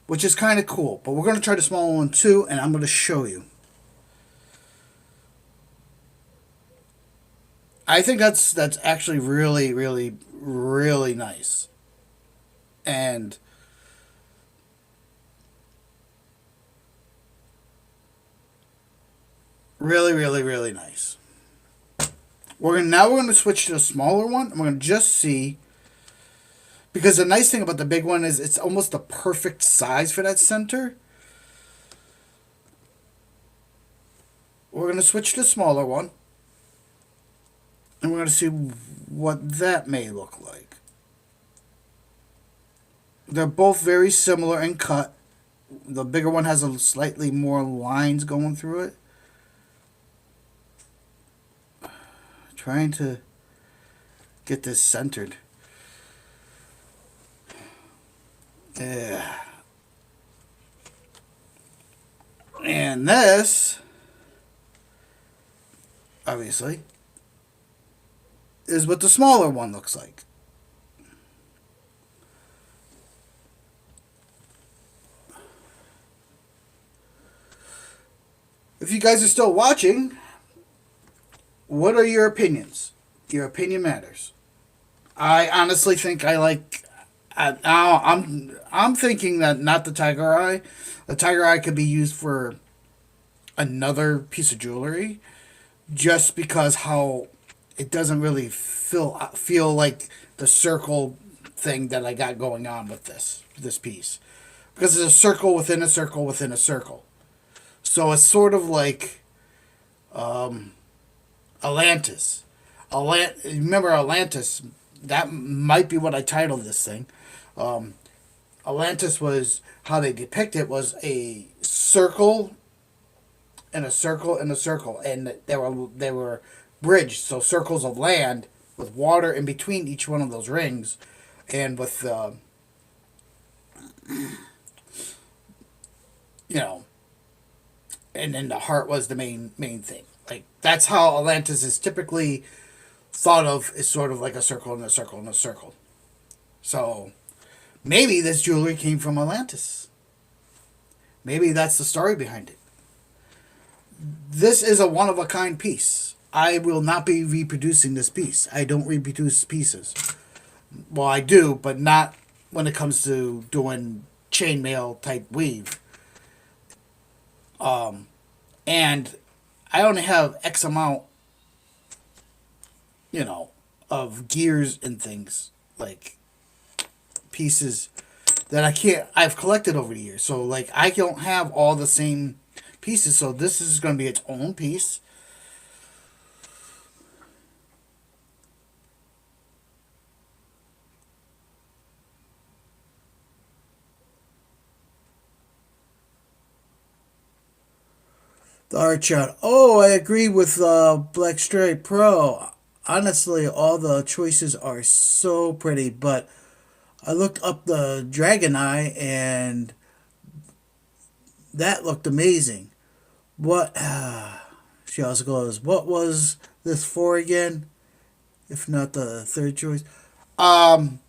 which is kind of cool. But we're going to try the smaller one too, and I'm going to show you. I think that's actually really, really, really nice. And really, really, really nice. We're gonna switch to a smaller one. I'm gonna just see, because the nice thing about the big one is it's almost the perfect size for that center. We're gonna switch to the smaller one, and we're gonna see what that may look like. They're both very similar in cut. The bigger one has a slightly more lines going through it. Trying to get this centered. Yeah. And this, obviously, is what the smaller one looks like. If you guys are still watching, what are your opinions? Your opinion matters. I honestly think I like. I'm thinking that not the tiger eye. The tiger eye could be used for another piece of jewelry, just because how it doesn't really feel like the circle thing that I got going on with this piece, because it's a circle within a circle within a circle. So it's sort of like Atlantis. Remember Atlantis? That might be what I titled this thing. Um, Atlantis was how they depict it was a circle and a circle and a circle, and they were bridged, so circles of land with water in between each one of those rings, and with you know, and then the heart was the main thing. Like that's how Atlantis is typically thought of, is sort of like a circle and a circle and a circle. So maybe this jewelry came from Atlantis. Maybe that's the story behind it. This is a one of a kind piece. I will not be reproducing this piece. I don't reproduce pieces. Well, I do, but not when it comes to doing chainmail type weave. And I only have X amount, you know, of gears and things, like pieces that I've collected over the years. So like I don't have all the same pieces. So this is going to be its own piece. The art shot. Oh, I agree with Black Stripe Pro. Honestly, all the choices are so pretty, but I looked up the Dragon Eye and that looked amazing. What? She also goes, what was this for again? If not the third choice. Um,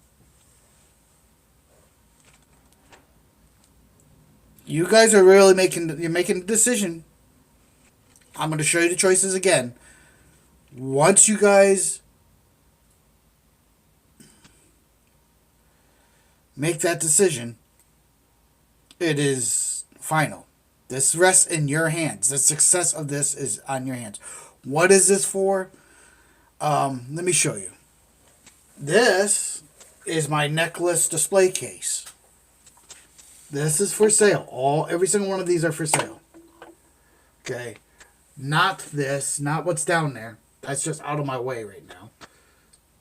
you guys are really you're making a decision. I'm going to show you the choices again. Once you guys make that decision, it is final. This rests in your hands. The success of this is on your hands. What is this for? Let me show you. This is my necklace display case. This is for sale. Every single one of these are for sale. Okay. Not this, not what's down there. That's just out of my way right now.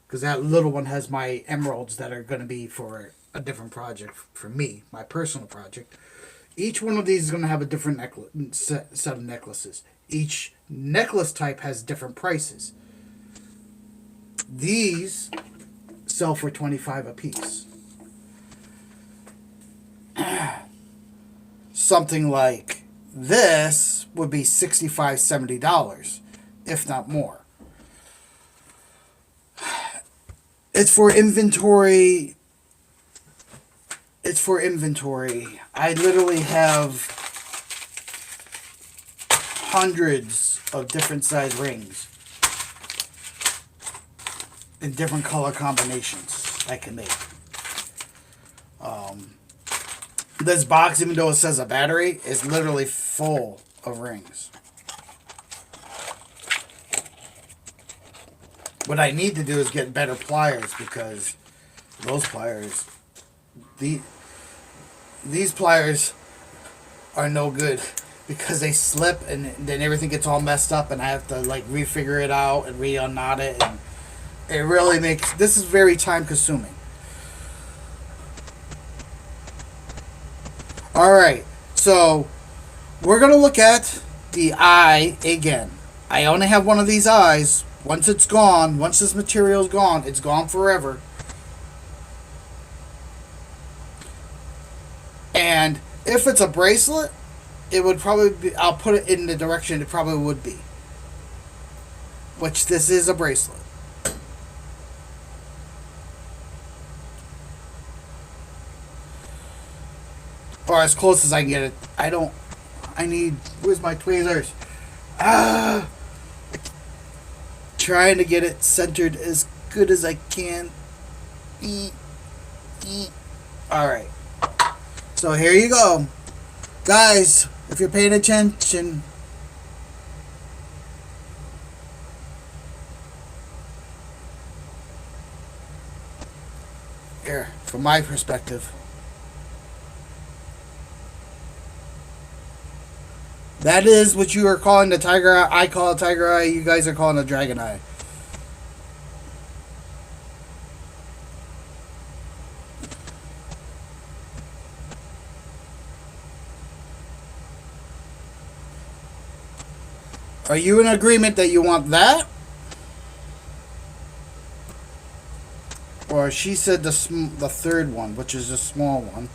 Because that little one has my emeralds that are going to be for a different project for me, my personal project. Each one of these is going to have a different set of necklaces. Each necklace type has different prices. These sell for $25 a piece. Something like this would be $65, $70, if not more. It's for inventory. It's for inventory. I literally have hundreds of different size rings in different color combinations I can make. This box, even though it says a battery, is literally full of rings. What I need to do is get better pliers, because those pliers, these pliers are no good, because they slip and then everything gets all messed up and I have to like refigure it out and re-unknot it, and it really makes, this is very time consuming. Alright, so we're going to look at the eye again. I only have one of these eyes. Once it's gone, once this material is gone, it's gone forever. And if it's a bracelet, it would probably be, I'll put it in the direction it probably would be. Which this is a bracelet. Or as close as I can get it. Where's my tweezers? Trying to get it centered as good as I can. Alright. So here you go. Guys, if you're paying attention. Here, from my perspective. That is what you are calling the tiger eye. I call it tiger eye. You guys are calling it dragon eye. Are you in agreement that you want that? Or she said the third one, which is a small one.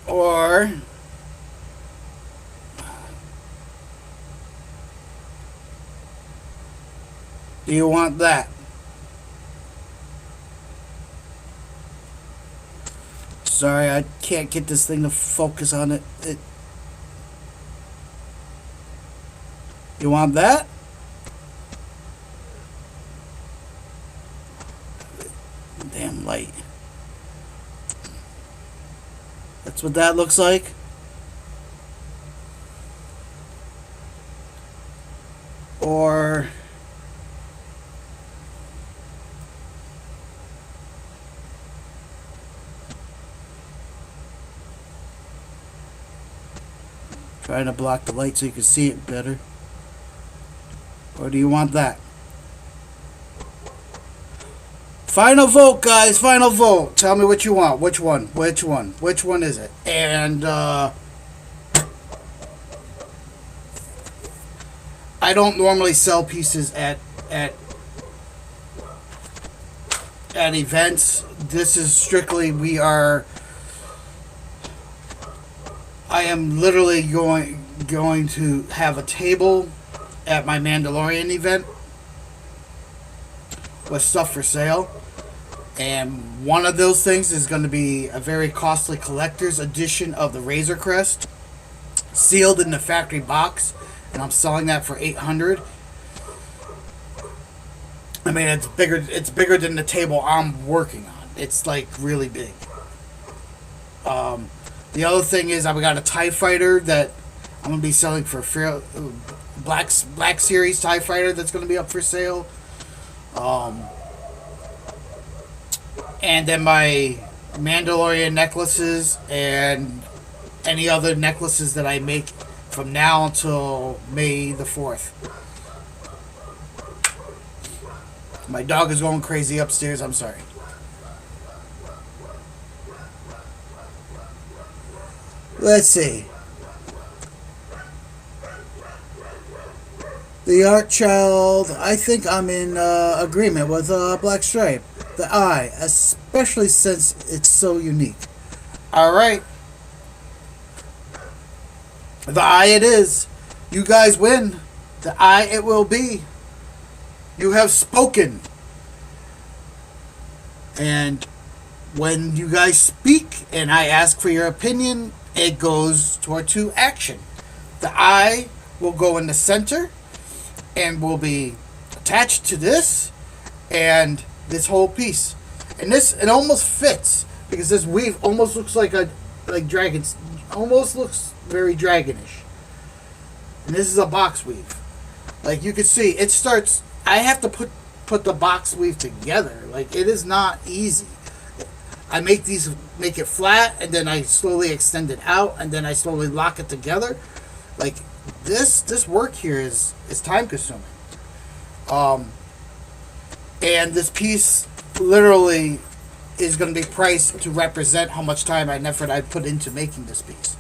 Or do you want that? Sorry, I can't get this thing to focus on it. You want that? Damn light. That's what that looks like. Or trying to block the light so you can see it better. Or do you want that? Final vote, guys. Final vote. Tell me what you want. Which one? Which one? Which one is it? And I don't normally sell pieces at events. This is strictly, I am literally going to have a table at my Mandalorian event with stuff for sale. And one of those things is going to be a very costly collector's edition of the Razor Crest, sealed in the factory box, and I'm selling that for $800. I mean, it's bigger than the table I'm working on. It's like really big. The other thing is I've got a TIE fighter that I'm going to be selling for Black Series TIE fighter that's going to be up for sale. And then my Mandalorian necklaces and any other necklaces that I make from now until May the 4th. My dog is going crazy upstairs. I'm sorry. Let's see. The Art Child, I think I'm in agreement with Black Stripe. The eye, especially since it's so unique. Alright. The eye it is. You guys win. The eye it will be. You have spoken. And when you guys speak and I ask for your opinion, it goes toward to action. The eye will go in the center and will be attached to this and this whole piece. And this, it almost fits because this weave almost looks like dragons, almost looks very dragonish. And this is a box weave. Like you can see, it starts, I have to put the box weave together. Like it is not easy. I make it flat and then I slowly extend it out and then I slowly lock it together. Like this work here is time consuming. And this piece literally is going to be priced to represent how much time and effort I put into making this piece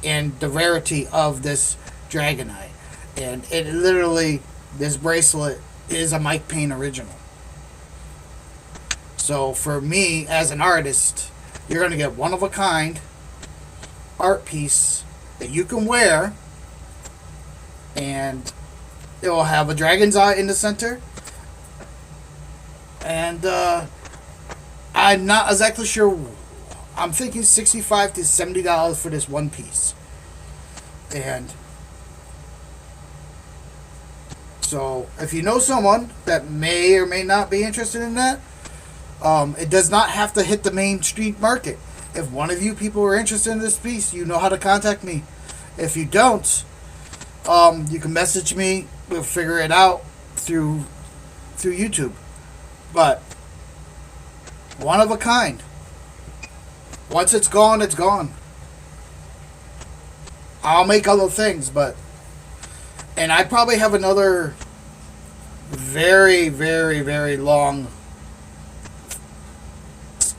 and the rarity of this dragon eye. And it literally, this bracelet is a Mike Payne original. So for me as an artist, you're going to get one of a kind art piece that you can wear, and it will have a dragon's eye in the center. And I'm not exactly sure. I'm thinking $65 to $70 for this one piece. And so if you know someone that may or may not be interested in that, it does not have to hit the main street market. If one of you people are interested in this piece, you know how to contact me. If you don't, you can message me. We'll figure it out through YouTube. But one of a kind. Once it's gone, it's gone. I'll make other things, and I probably have another very, very, very long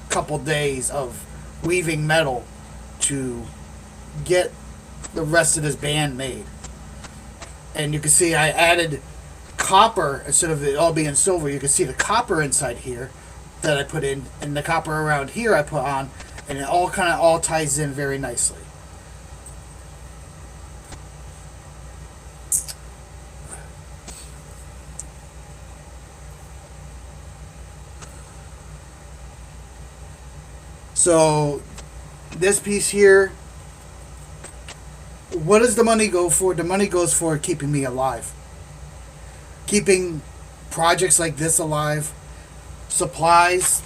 couple days of weaving metal to get the rest of this band made. And you can see I added copper instead of it all being silver. You can see the copper inside here that I put in, and the copper around here I put on, and it all kind of all ties in very nicely. So this piece here, what does the money go for? The money goes for keeping me alive. Keeping projects like this alive. Supplies.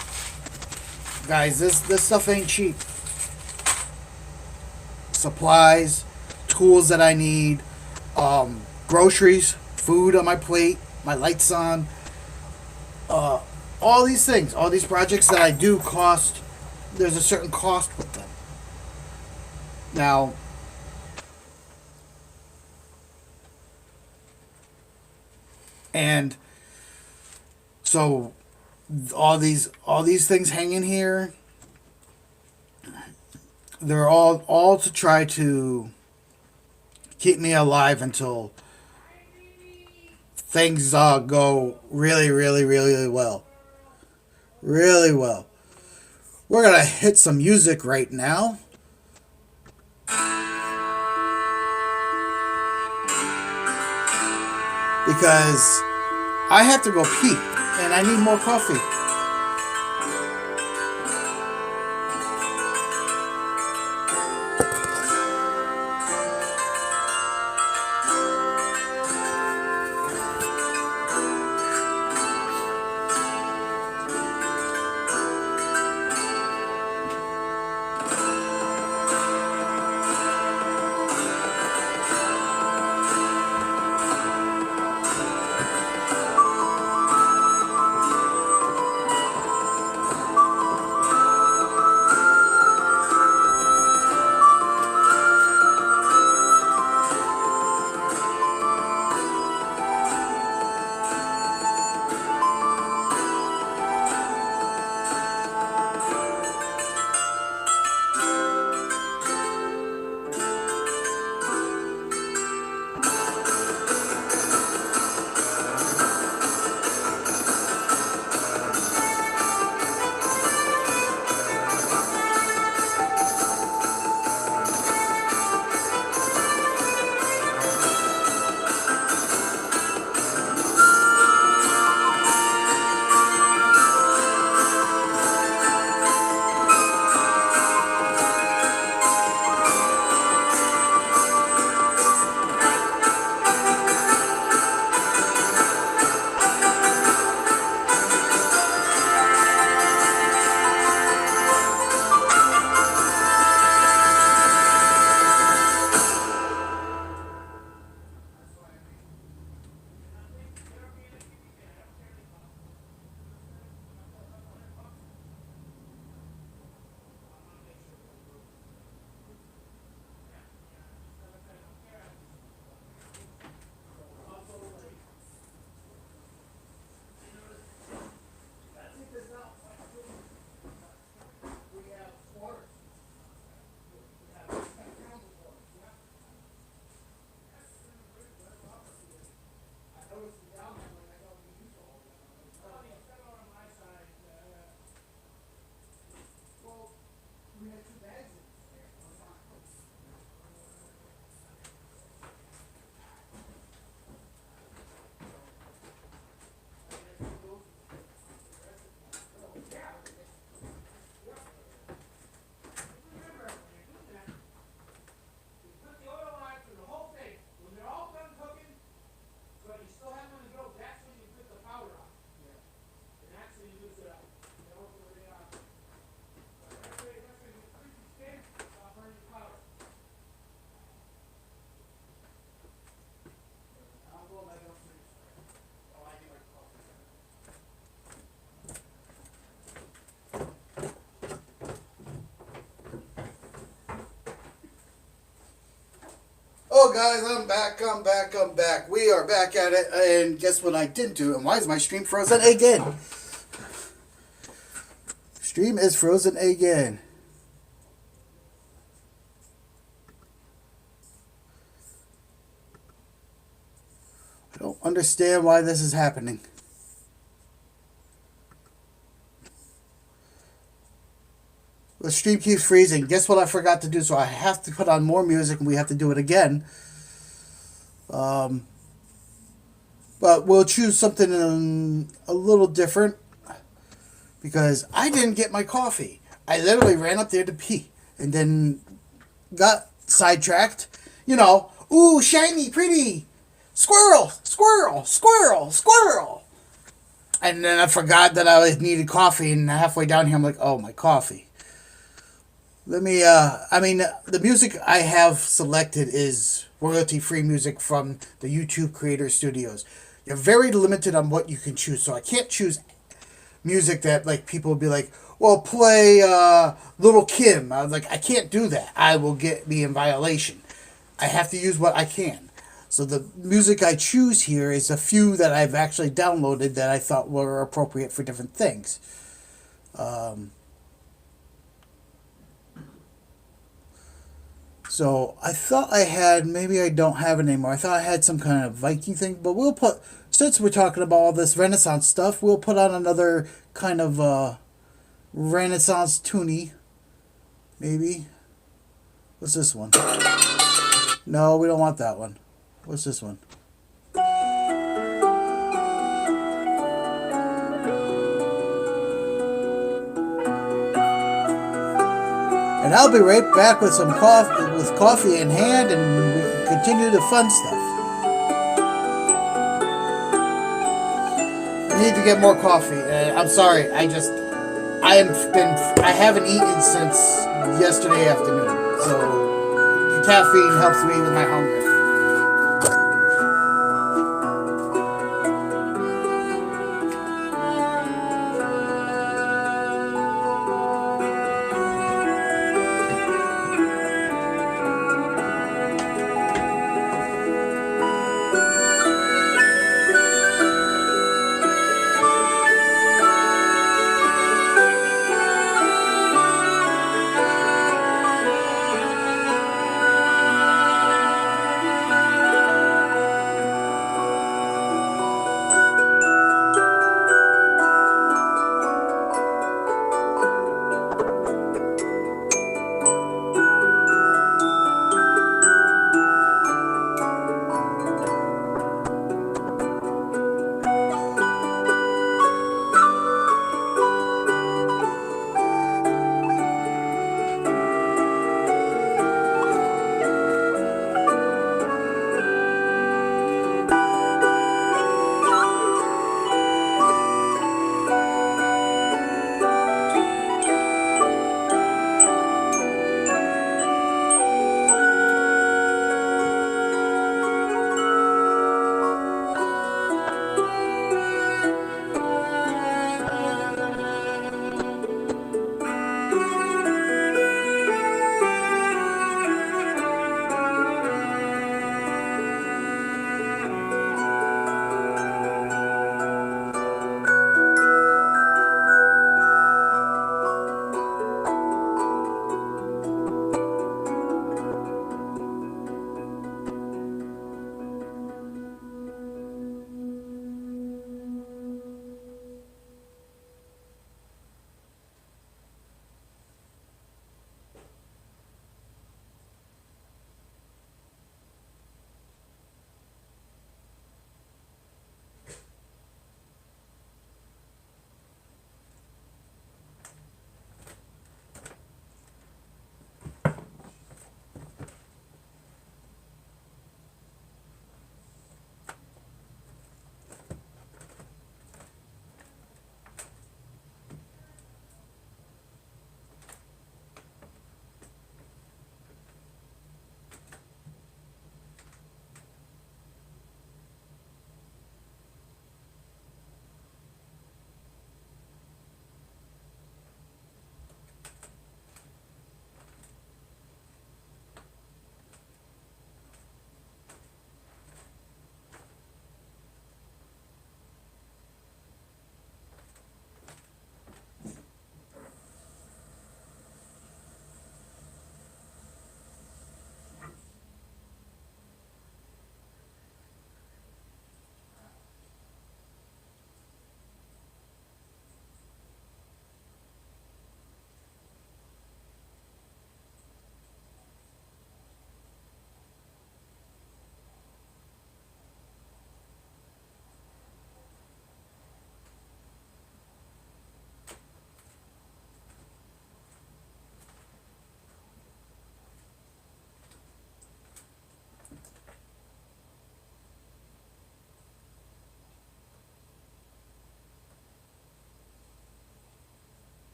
Guys, this stuff ain't cheap. Supplies, tools that I need, groceries, food on my plate, my lights on. All these things, all these projects that I do cost, there's a certain cost with them. Now, and so all these things hanging here, they're all to try to keep me alive until things go really, really, really well. Really well. We're gonna hit some music right now. Because I have to go pee and I need more coffee. Hello guys, I'm back. We are back at it, and guess what I didn't do? And why is my stream frozen again? Stream is frozen again. I don't understand why this is happening. The stream keeps freezing. Guess what I forgot to do? So I have to put on more music, and we have to do it again. But we'll choose something a little different because I didn't get my coffee. I literally ran up there to pee and then got sidetracked. You know, ooh, shiny, pretty, squirrel, squirrel, squirrel, squirrel. And then I forgot that I needed coffee, and halfway down here I'm like, oh, my coffee. Let me, the music I have selected is royalty-free music from the YouTube Creator Studios. You're very limited on what you can choose, so I can't choose music that, like, people will be like, well, play Little Kim. I was like, I can't do that. I will get me in violation. I have to use what I can. So the music I choose here is a few that I've actually downloaded that I thought were appropriate for different things. So I thought I had, maybe I don't have it anymore. I thought I had some kind of Viking thing, but we'll put, since we're talking about all this Renaissance stuff, we'll put on another kind of Renaissance toonie. Maybe. What's this one? No, we don't want that one. What's this one? And I'll be right back with some coffee in hand, and we can continue the fun stuff. I need to get more coffee. I'm sorry. I haven't eaten since yesterday afternoon. So caffeine helps me with my hunger.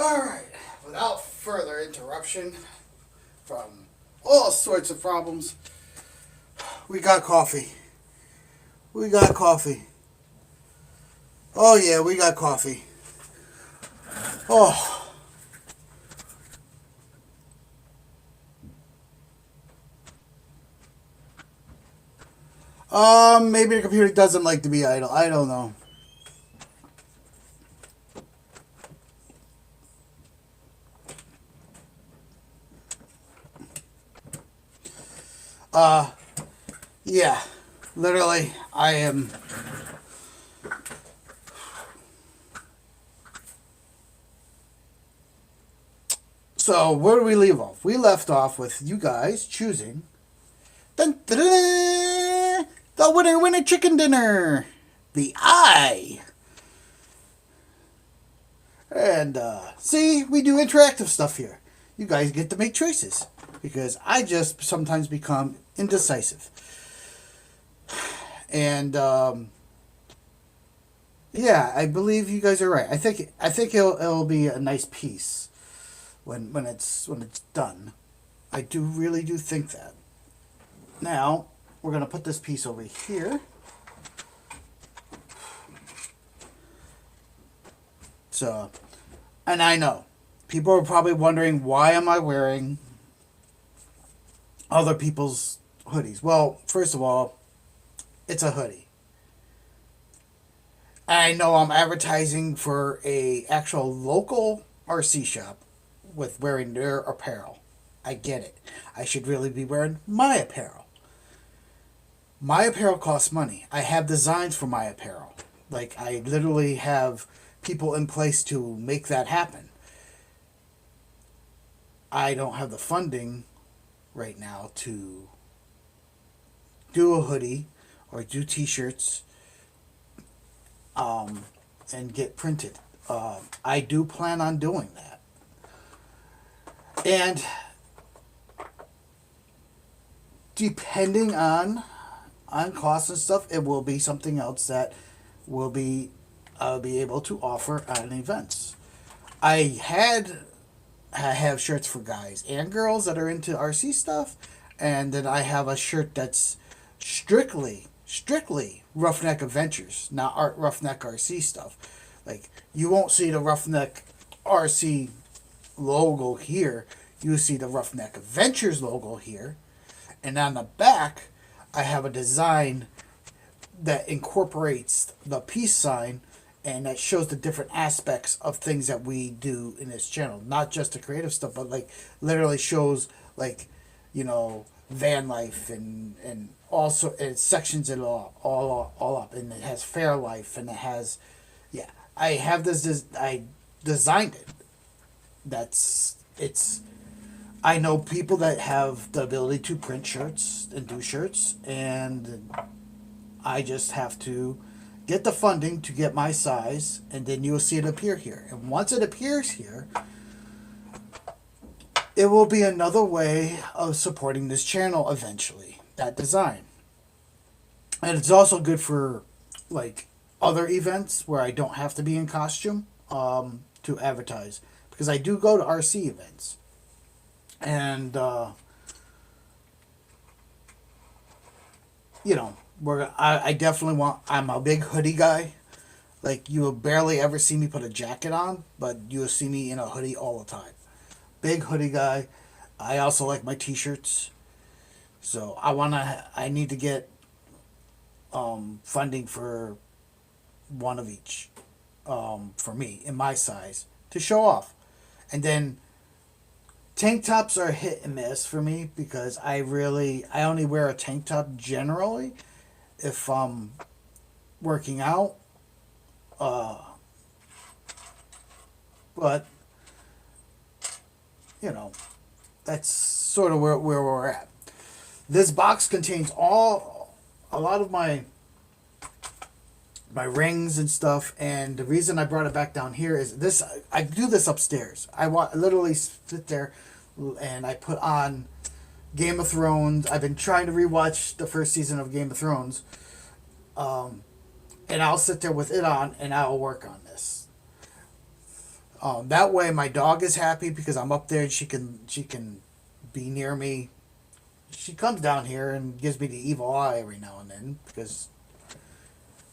Alright, without further interruption from all sorts of problems, we got coffee. We got coffee. Oh yeah, we got coffee. Oh. Maybe the computer doesn't like to be idle. I don't know. Yeah. Literally, I am. So, where do we leave off? We left off with you guys choosing. Dun, dun, dun, dun, the winner chicken dinner. The eye. And, see, we do interactive stuff here. You guys get to make choices. Because I just sometimes become indecisive. And, yeah, I believe you guys are right. I think it'll be a nice piece when it's done. I really do think that. Now, we're going to put this piece over here. So, and I know, people are probably wondering, why am I wearing other people's hoodies? Well, first of all, it's a hoodie. I know I'm advertising for a actual local RC shop with wearing their apparel. I get it. I should really be wearing my apparel. My apparel costs money. I have designs for my apparel. Like, I literally have people in place to make that happen. I don't have the funding right now to do a hoodie or do t-shirts and get printed. I do plan on doing that. And depending on costs and stuff, it will be something else that I'll be able to offer at events. I have shirts for guys and girls that are into RC stuff, and then I have a shirt that's strictly Roughneck Adventures, not Roughneck RC stuff. Like, you won't see the Roughneck RC logo here. You see the Roughneck Adventures logo here, and on the back I have a design that incorporates the peace sign, and that shows the different aspects of things that we do in this channel. Not just the creative stuff, but like literally shows, like, you know, van life and also it sections it all up, and it has fair life, and it has, yeah. I have this. I designed it. I know people that have the ability to print shirts and do shirts, and I just have to get the funding to get my size, and then you'll see it appear here. And once it appears here, it will be another way of supporting this channel eventually, that design. And it's also good for, like, other events where I don't have to be in costume to advertise. Because I do go to RC events. And, you know, I definitely I'm a big hoodie guy. Like, you will barely ever see me put a jacket on, but you will see me in a hoodie all the time. Big hoodie guy. I also like my t-shirts. So I need to get funding for one of each for me in my size to show off. And then tank tops are hit and miss for me, because I only wear a tank top generally if I'm working out. But, you know, that's sort of where we're at. This box contains a lot of my rings and stuff, and the reason I brought it back down here is this. I do this upstairs. I literally sit there and I put on Game of Thrones. I've been trying to rewatch the first season of Game of Thrones, and I'll sit there with it on and I'll work on this. That way, my dog is happy because I'm up there and she can be near me. She comes down here and gives me the evil eye every now and then because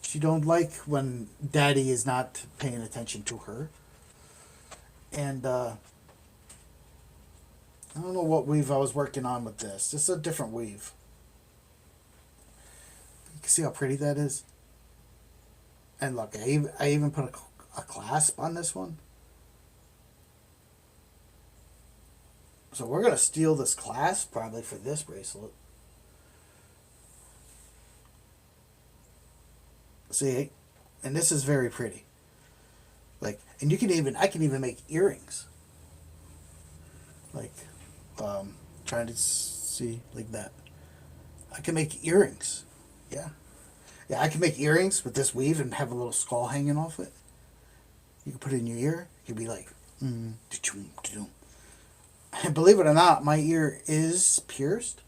she don't like when Daddy is not paying attention to her. And I don't know what weave I was working on with this. This is a different weave. You can see how pretty that is. And look, I even put a clasp on this one. So we're going to steal this clasp probably for this bracelet. See, and this is very pretty. Like, and I can even make earrings. Like, trying to see like that. I can make earrings. Yeah. Yeah, I can make earrings with this weave and have a little skull hanging off it. You can put it in your ear. You'd be like, and believe it or not, my ear is pierced.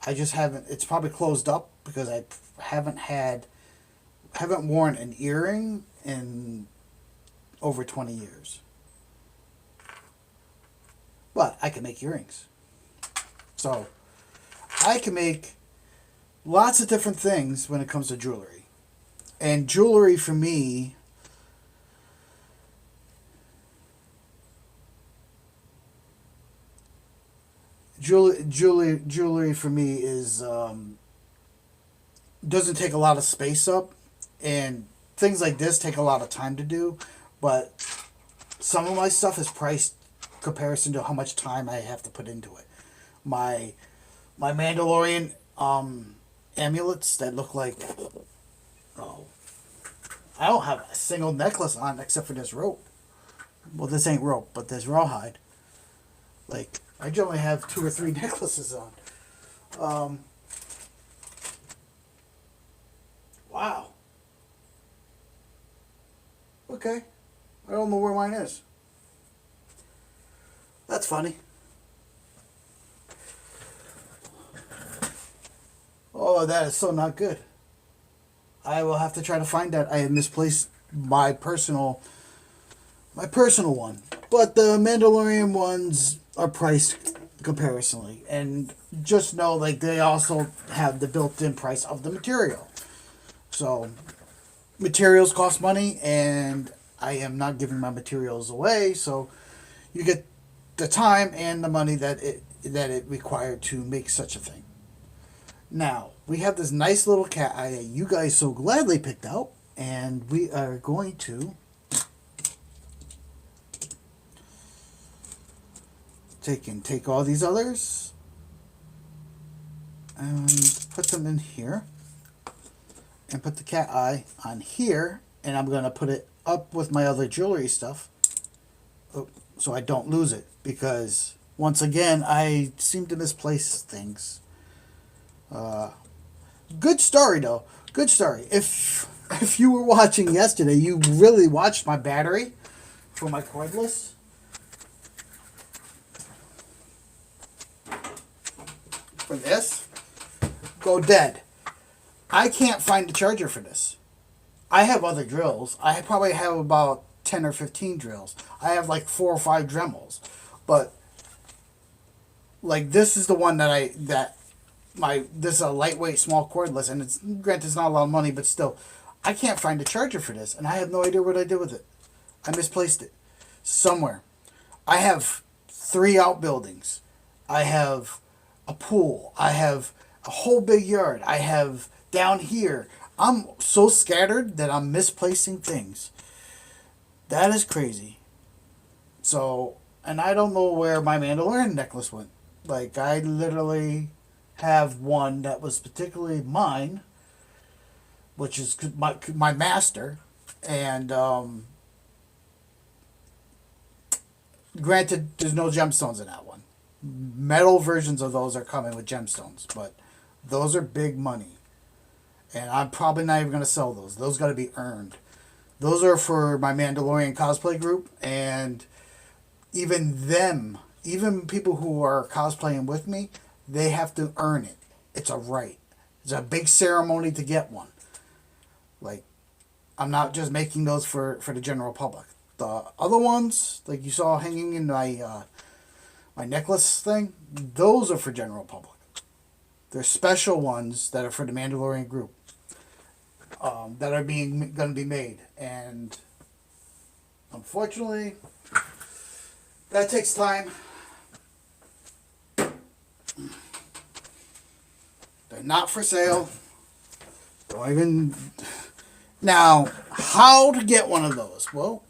I just haven't. It's probably closed up because I haven't worn an earring in over 20 years. But I can make earrings. So I can make lots of different things when it comes to jewelry. And jewelry for me, jewelry for me is doesn't take a lot of space up, and things like this take a lot of time to do. But some of my stuff is priced comparison to how much time I have to put into it. My Mandalorian amulets that look like, oh, I don't have a single necklace on except for this rope. Well, this ain't rope, but this rawhide. Like, I generally have 2 or 3 necklaces on. Wow. Okay. I don't know where mine is. That's funny. Oh, that is so not good. I will have to try to find that. I have misplaced my personal one. But the Mandalorian ones are priced comparisonly. And just know, like, they also have the built-in price of the material. So, materials cost money, and I am not giving my materials away. So, you get the time and the money that it required to make such a thing. Now, we have this nice little cat eye that you guys so gladly picked out, and we are going to take all these others and put them in here, and put the cat eye on here, and I'm going to put it up with my other jewelry stuff so I don't lose it, because once again I seem to misplace things. Good story though. Good story. If you were watching yesterday, you really watched my battery for my cordless. For this, go dead. I can't find the charger for this. I have other drills. I probably have about 10 or 15 drills. I have like 4 or 5 Dremels. But like this is the one this is a lightweight small cordless, and it's granted it's not a lot of money, but still I can't find a charger for this, and I have no idea what I did with it. I misplaced it somewhere. I have 3 outbuildings. I have a pool. I have a whole big yard. I have down here. I'm so scattered that I'm misplacing things. That is crazy. So, and I don't know where my Mandalorian necklace went. Like, I literally have one that was particularly mine, which is my master, and granted, there's no gemstones in that one. Metal versions of those are coming with gemstones, but those are big money, and I'm probably not even going to sell those. Those got to be earned. Those are for my Mandalorian cosplay group, and even people who are cosplaying with me, they have to earn it. It's a right. It's a big ceremony to get one. Like, I'm not just making those for the general public. The other ones, like you saw hanging in my necklace thing, those are for general public. There's special ones that are for the Mandalorian group, that are being going to be made, and unfortunately, that takes time. They're not for sale. Don't even. Now, how to get one of those? Well,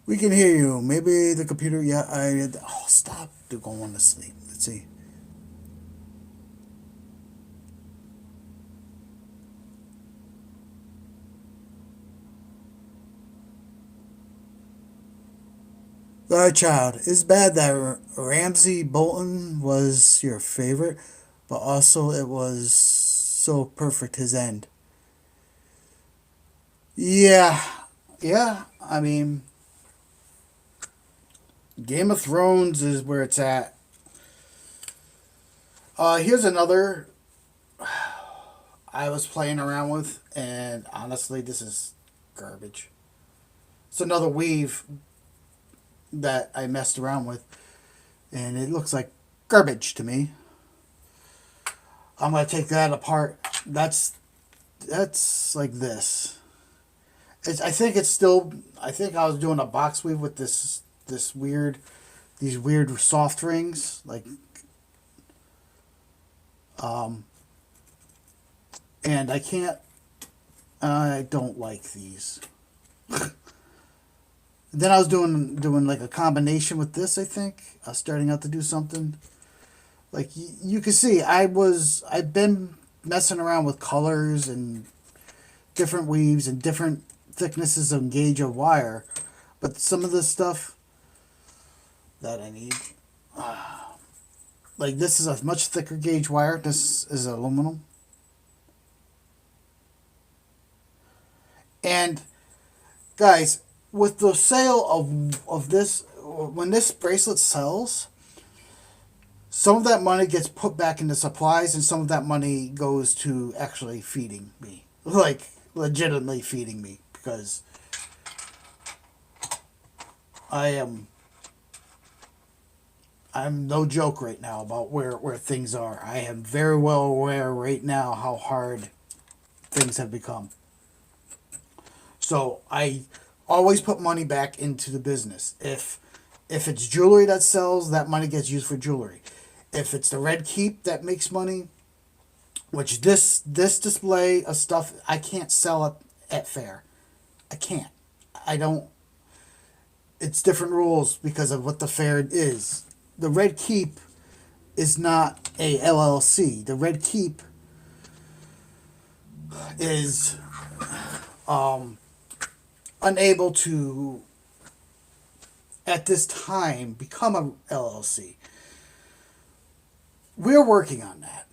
we can hear you. Maybe the computer. Yeah, I. Oh, stop going to sleep. Let's see. Child, it's bad that Ramsey Bolton was your favorite, but also it was so perfect his end. Yeah, yeah. I mean, Game of Thrones is where it's at. Here's another I was playing around with, and honestly, this is garbage. It's another weave that I messed around with, and it looks like garbage to me. I'm gonna take that apart. That's like this. I think it's still. I think I was doing a box weave with this weird, these weird soft rings, like, um, and I can't. I don't like these. Then I was doing like a combination with this. I think I was starting out to do something. Like you can see, I've been messing around with colors and different weaves and different thicknesses of gauge of wire, but some of the stuff that I need, like this is a much thicker gauge wire. This is aluminum, and guys, with the sale of this, when this bracelet sells, some of that money gets put back into supplies, and some of that money goes to actually feeding me, like legitimately feeding me, because I am. I'm no joke right now about where things are. I am very well aware right now how hard things have become. So I always put money back into the business. If it's jewelry that sells, that money gets used for jewelry. If it's the red keep that makes money, which this display of stuff I can't sell it at fair. I can't. I don't. It's different rules because of what the fair is. The red keep is not a LLC. The red keep is unable to at this time become a LLC. We're working on that.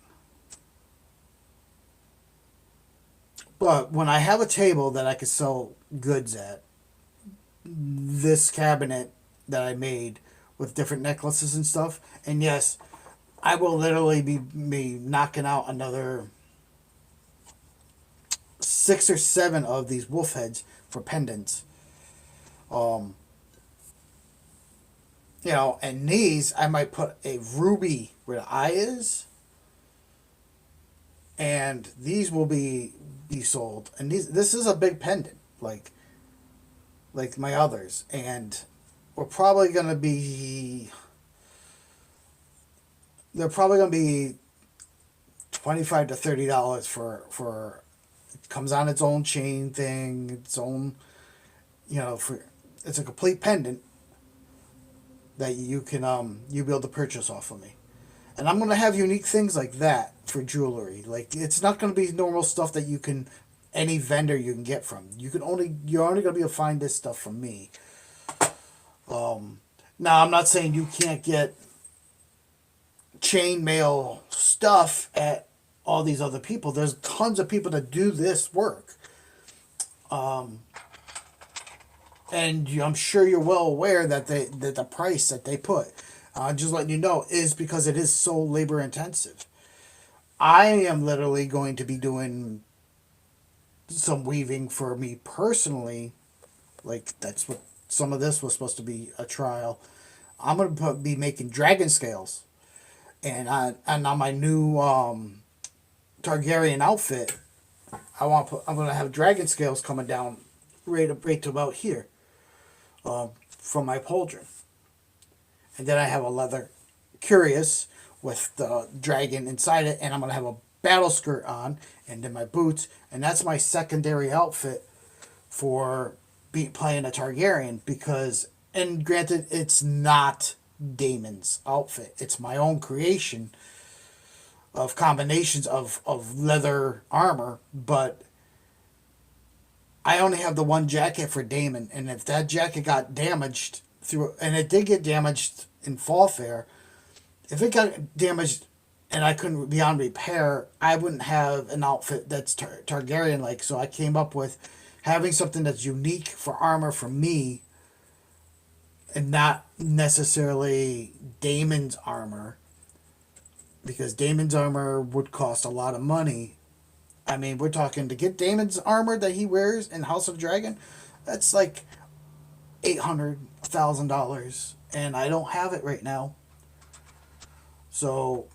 But when I have a table that I could sell goods at, this cabinet that I made with different necklaces and stuff, and yes, I will literally be knocking out another 6 or 7 of these wolf heads for pendants. Um, and these I might put a ruby where the eye is, and these will be sold. And this is a big pendant, like my others, and we're probably gonna be. They're probably gonna be $25 to $30 for. It comes on its own chain thing, its own, for it's a complete pendant that you can you be able to purchase off of me. And I'm gonna have unique things like that for jewelry. Like it's not gonna be normal stuff that you can any vendor you can get from. You're only gonna be able to find this stuff from me. Now I'm not saying you can't get chainmail stuff at all these other people. There's tons of people that do this work. And I'm sure you're well aware that the price that they put, just letting you know, is because it is so labor intensive. I am literally going to be doing some weaving for me personally. Like that's what some of this was supposed to be a trial. I'm gonna be making dragon scales, and on my new Targaryen outfit, I'm gonna have dragon scales coming down right to about here, from my pauldron, and then I have a leather curious with the dragon inside it, and I'm gonna have a battle skirt on, and then my boots, and that's my secondary outfit for playing a Targaryen because, and granted, it's not Damon's outfit. It's my own creation of combinations of leather armor, but I only have the one jacket for Damon, and if that jacket got damaged through, and it did get damaged in Fall Fair, if it got damaged and I couldn't beyond repair, I wouldn't have an outfit that's Targaryen like. So I came up with having something that's unique for armor for me, and not necessarily Damon's armor, because Damon's armor would cost a lot of money. I mean, we're talking to get Damon's armor that he wears in House of Dragon, that's like $800,000, and I don't have it right now. So,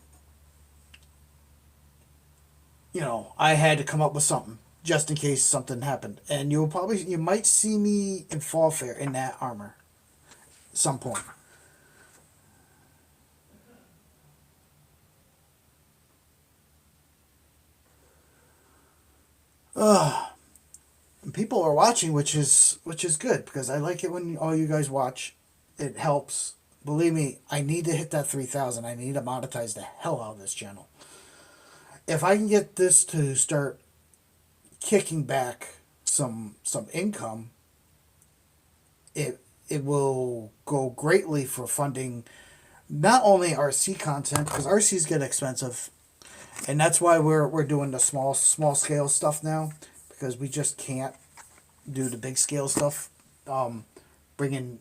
I had to come up with something just in case something happened. And you might see me in Fall Fair in that armor at some point. And people are watching, which is good because I like it when all you guys watch. It helps. Believe me, I need to hit that 3,000. I need to monetize the hell out of this channel. If I can get this to start kicking back some income, it will go greatly for funding not only RC content, because RCs get expensive, and that's why we're doing the small scale stuff now, because we just can't do the big scale stuff, bringing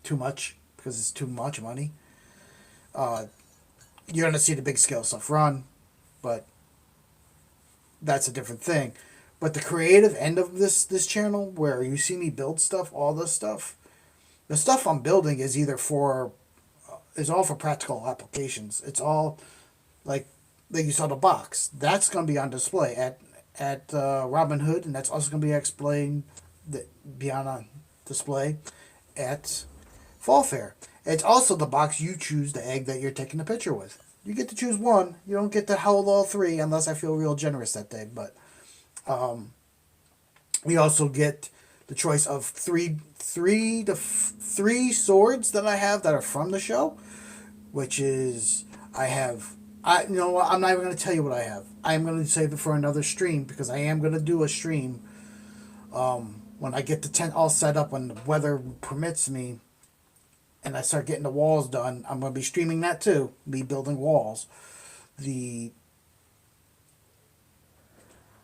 too much, because it's too much money. You're gonna see the big scale stuff run, but that's a different thing. But the creative end of this channel, where you see me build stuff, all this stuff, the stuff I'm building is either for is all for practical applications. It's all like you saw the box. That's going to be on display at Robin Hood, and that's also going to be explained be on display at Fall Fair. It's also the box you choose the egg that you're taking the picture with. You get to choose one. You don't get to hold all three unless I feel real generous that day. But we also get the choice of three swords that I have that are from the show, which is I you know what, I'm not even going to tell you what I have. I'm going to save it for another stream, because I am going to do a stream when I get the tent all set up, when the weather permits me, and I start getting the walls done. I'm going to be streaming that too, me building walls, the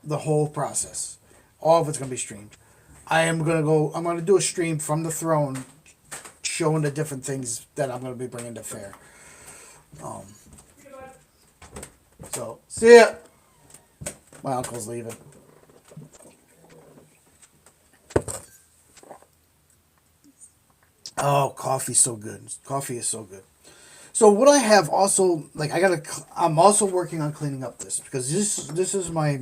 whole process. All of it's going to be streamed. I'm going to do a stream from the throne showing the different things that I'm going to be bringing to fair. So, see ya. My uncle's leaving. Oh, coffee's so good. Coffee is so good. So what I have also, like, I'm also working on cleaning up this, because this is my,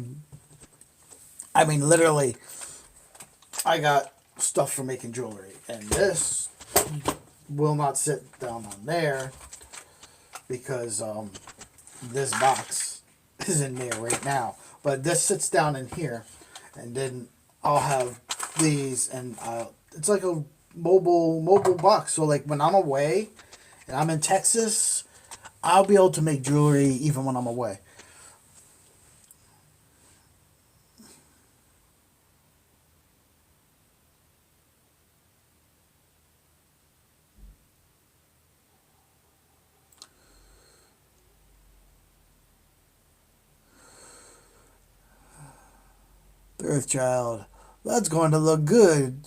I mean, literally, I got stuff for making jewelry, and this will not sit down on there, because this box is in there right now. But this sits down in here, and then I'll have these, and it's like a mobile box. So like when I'm away, and I'm in Texas, I'll be able to make jewelry even when I'm away. Earthchild, that's going to look good.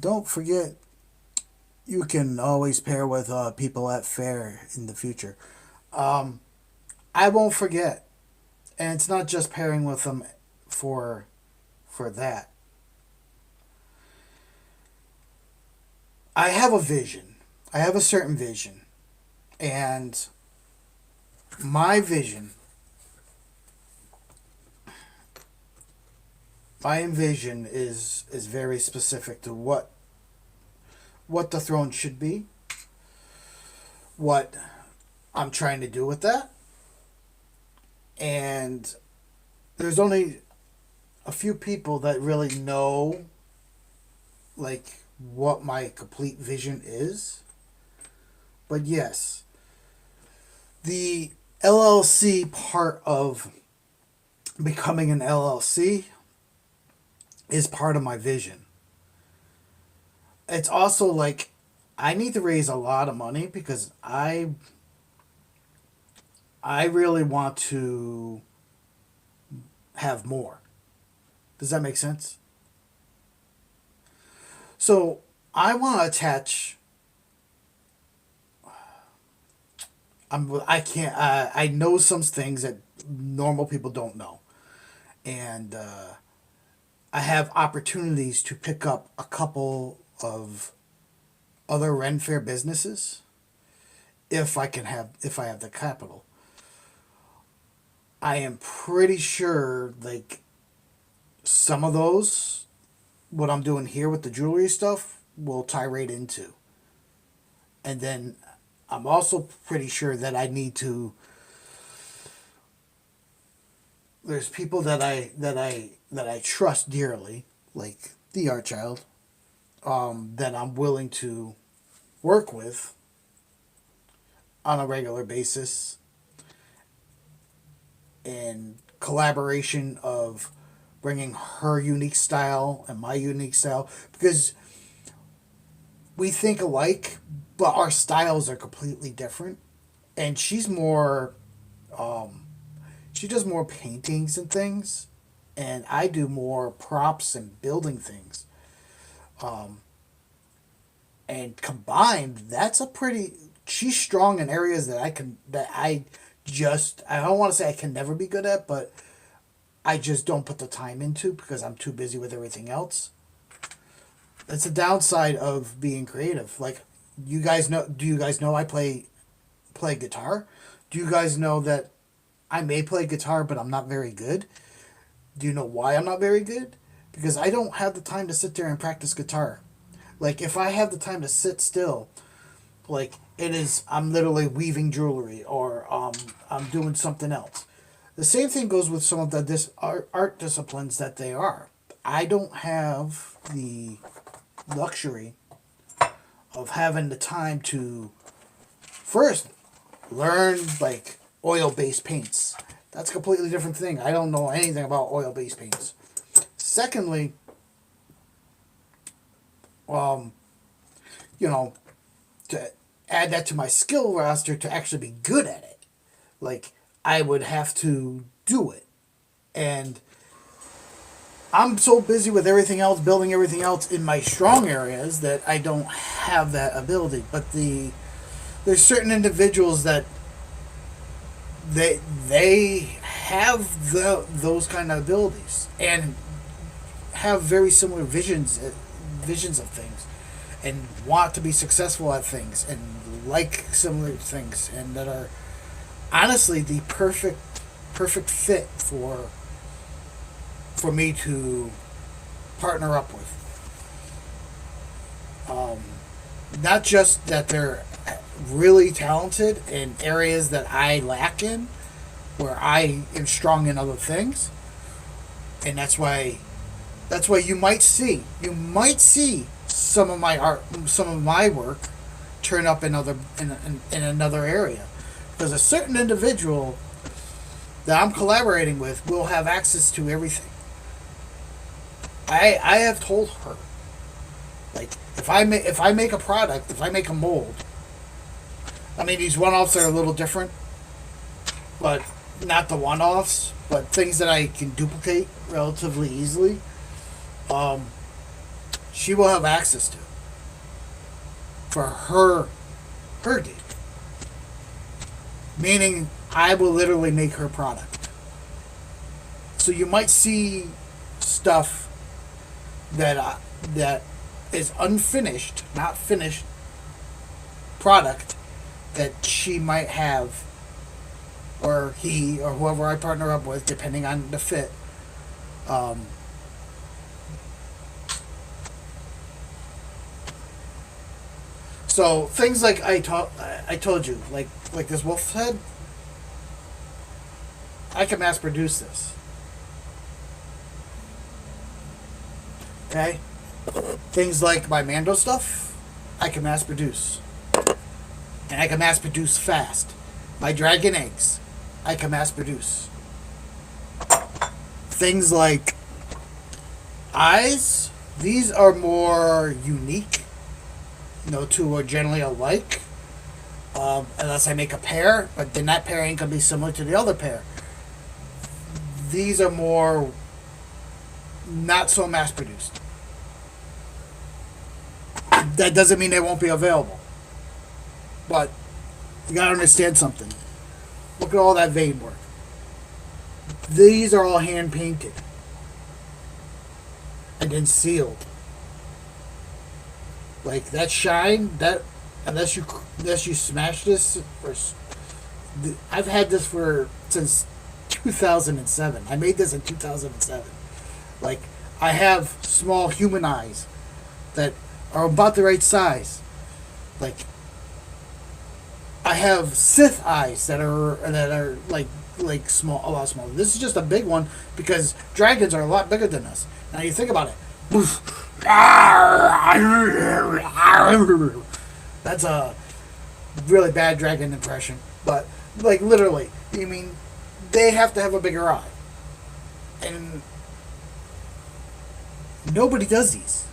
Don't forget, you can always pair with people at fair in the future. I won't forget. And it's not just pairing with them for that. I have a vision. I have a certain vision. And my vision, my vision is very specific to what the throne should be, what I'm trying to do with that. And there's only a few people that really know like what my complete vision is. But yes, the LLC part of becoming an LLC is part of my vision. It's also like I need to raise a lot of money because I really want to have more. Does that make sense? So I want to attach. I can't. I know some things that normal people don't know, and I have opportunities to pick up a couple of other Ren Fair businesses if I have the capital. I am pretty sure like some of those what I'm doing here with the jewelry stuff will tie right into. And then I'm also pretty sure that I need to there's people that I trust dearly, like the art child, that I'm willing to work with on a regular basis in collaboration of bringing her unique style and my unique style because we think alike but our styles are completely different and she's more she does more paintings and things and I do more props and building things and combined that's a pretty she's strong in areas that I don't want to say I can never be good at, but I just don't put the time into because I'm too busy with everything else. That's a downside of being creative. Like you guys know do you guys know I play guitar? Do you guys know that I may play guitar but I'm not very good? Do you know why I'm not very good? Because I don't have the time to sit there and practice guitar. Like if I have the time to sit still, like it is I'm literally weaving jewelry or I'm doing something else. The same thing goes with some of the art disciplines that they are. I don't have the luxury of having the time to first learn like oil-based paints. That's a completely different thing. I don't know anything about oil-based paints. Secondly, you know, to add that to my skill roster to actually be good at it. Like, I would have to do it. And I'm so busy with everything else, building everything else in my strong areas that I don't have that ability. But there's certain individuals that they have those kind of abilities and have very similar visions of things and want to be successful at things and like similar things and that are honestly the perfect fit for me to partner up with. Not just that they're really talented in areas that I lack in, where I am strong in other things, and that's why you might see some of my art, some of my work, turn up in another area, because a certain individual that I'm collaborating with will have access to everything. I have told her, like if I make a product, if I make a mold, I mean these one-offs are a little different, but not the one-offs, but things that I can duplicate relatively easily. She will have access to for her gig. Meaning, I will literally make her product. So you might see stuff that is unfinished, not finished product that she might have, or he, or whoever I partner up with, depending on the fit. Um, so things like I told you, like this wolf head, I can mass produce this. Okay, things like my Mando stuff, I can mass produce, and I can mass produce fast. My dragon eggs, I can mass produce. Things like eyes, these are more unique. No two are generally alike, unless I make a pair, but then that pair ain't gonna be similar to the other pair. These are more not so mass produced. That doesn't mean they won't be available, but you gotta understand something. Look at all that vein work. These are all hand painted and then sealed. Like that shine, that unless you smash this, I've had this for since 2007. I made this in 2007. Like I have small human eyes that are about the right size. Like I have Sith eyes that are like small, a lot smaller. This is just a big one because dragons are a lot bigger than us. Now you think about it. That's a really bad dragon impression, but like literally, I mean, they have to have a bigger eye, and nobody does these.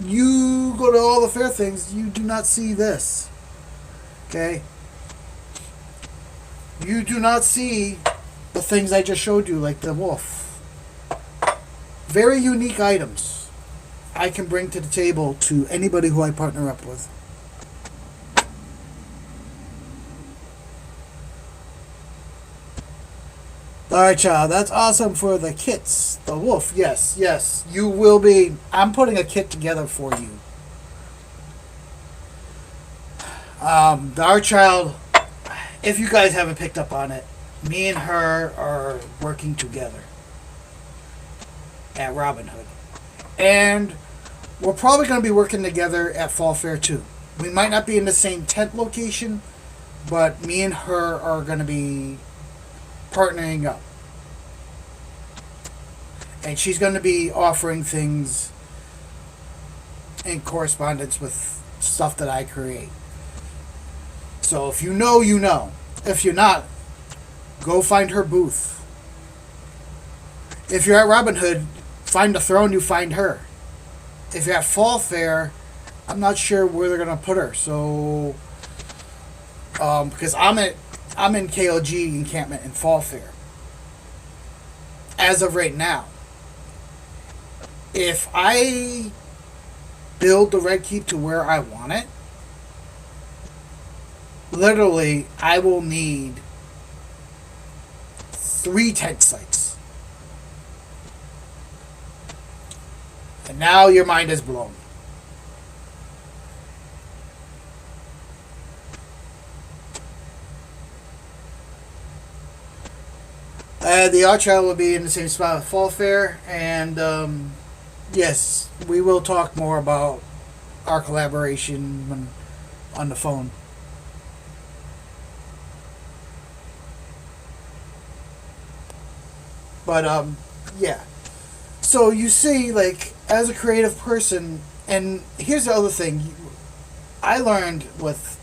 You go to all the fair things, you do not see this. Okay? You do not see the things I just showed you, like the wolf. Very unique items I can bring to the table to anybody who I partner up with. Alright, child, that's awesome for the kits. The wolf, yes, yes. You will be... I'm putting a kit together for you. The Art Child, if you guys haven't picked up on it, me and her are working together at Robin Hood. And we're probably going to be working together at Fall Fair too. We might not be in the same tent location, but me and her are going to be partnering up. And she's going to be offering things in correspondence with stuff that I create. So if you know, you know. If you're not, go find her booth. If you're at Robin Hood, find the throne, you find her. If you're at Fall Fair, I'm not sure where they're going to put her. So, because I'm in KLG encampment in Fall Fair. As of right now. If I build the Red Keep to where I want it, literally, I will need 3 tent sites. And now your mind is blown. The Art Child will be in the same spot with Fall Fair, and yes, we will talk more about our collaboration on the phone. But yeah. So you see, like, as a creative person, and here's the other thing, I learned with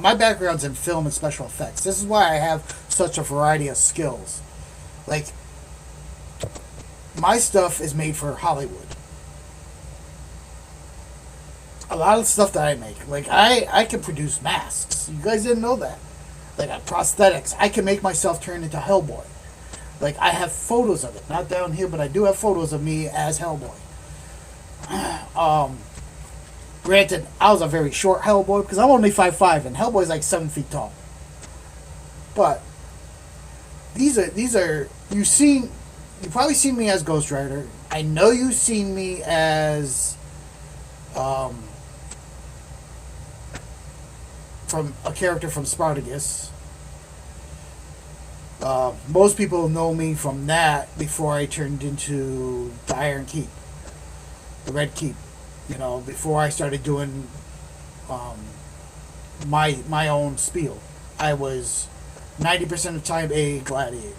my background's in film and special effects. This is why I have such a variety of skills. Like, my stuff is made for Hollywood. A lot of stuff that I make, like I can produce masks. You guys didn't know that. Like prosthetics, I can make myself turn into Hellboy. Like I have photos of it, not down here, but I do have photos of me as Hellboy. Granted, I was a very short Hellboy because I'm only 5'5", and Hellboy's like 7 feet tall. But these are you see you probably seen me as Ghost Rider. I know you've seen me as um, from a character from Spartacus. Most people know me from that before I turned into the Iron Keep, the Red Keep. You know, before I started doing um, my own spiel, I was 90% of the time a gladiator.